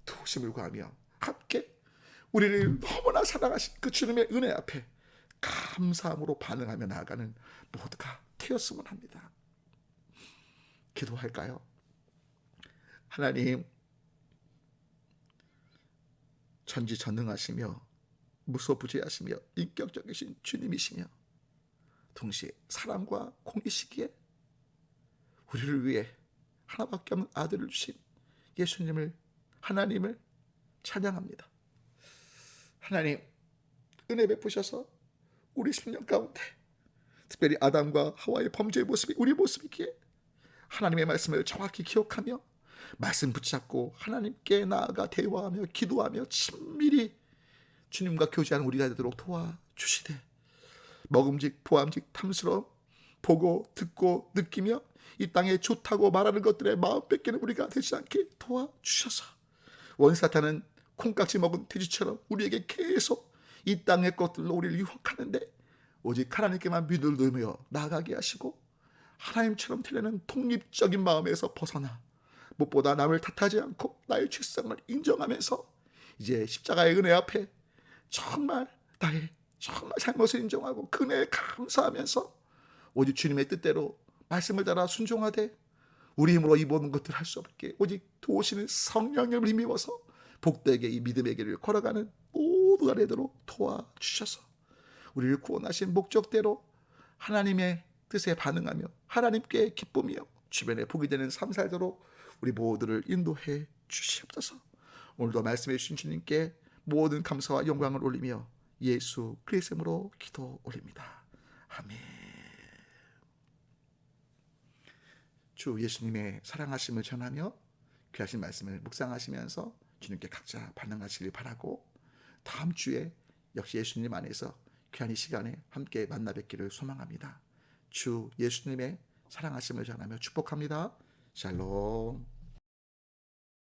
도우심을 구하며 함께 우리를 너무나 사랑하신 그 주님의 은혜 앞에 감사함으로 반응하며 나아가는 모두가 되었으면 합니다. 기도할까요? 하나님, 전지전능하시며 무소부재하시며 인격적이신 주님이시며 동시에 사랑과 공의시기에 우리를 위해 하나밖에 없는 아들을 주신 예수님을, 하나님을 찬양합니다. 하나님, 은혜 베푸셔서 우리 10년 가운데 특별히 아담과 하와의 범죄의 모습이 우리 모습이기에 하나님의 말씀을 정확히 기억하며 말씀 붙잡고 하나님께 나아가 대화하며 기도하며 친밀히 주님과 교제하는 우리가 되도록 도와주시되, 먹음직 보암직 탐스러움, 보고 듣고 느끼며 이 땅에 좋다고 말하는 것들에 마음 뺏기는 우리가 되지 않게 도와주셔서 원사탄은 콩깍지 먹은 돼지처럼 우리에게 계속 이 땅의 것들로 우리를 유혹하는데 오직 하나님께만 믿으며 나아가게 하시고 하나님처럼 되려는 독립적인 마음에서 벗어나 무엇보다 남을 탓하지 않고 나의 죄성을 인정하면서 이제 십자가의 은혜 앞에 정말 나의 정말 잘못을 인정하고 그 은혜에 감사하면서 오직 주님의 뜻대로 말씀을 따라 순종하되 우리 힘으로 이 모든 것들을 할 수 없게 오직 도우시는 성령님을 힘입어서 복되게 이 믿음의 길을 걸어가는 모두가 되도록 도와주셔서 우리를 구원하신 목적대로 하나님의 뜻에 반응하며 하나님께 기쁨이요 주변에 복이 되는 삶 살도록 우리 모두를 인도해 주시옵소서. 오늘도 말씀해 주신 주님께 모든 감사와 영광을 올리며 예수 그리스도의 이름으로 기도 올립니다. 아멘. 주 예수님의 사랑하심을 전하며 귀하신 말씀을 묵상하시면서 주님께 각자 반응하시길 바라고 다음 주에 역시 예수님 안에서 귀한 이 시간에 함께 만나 뵙기를 소망합니다. 주 예수님의 사랑하심을 전하며 축복합니다. 샬롬.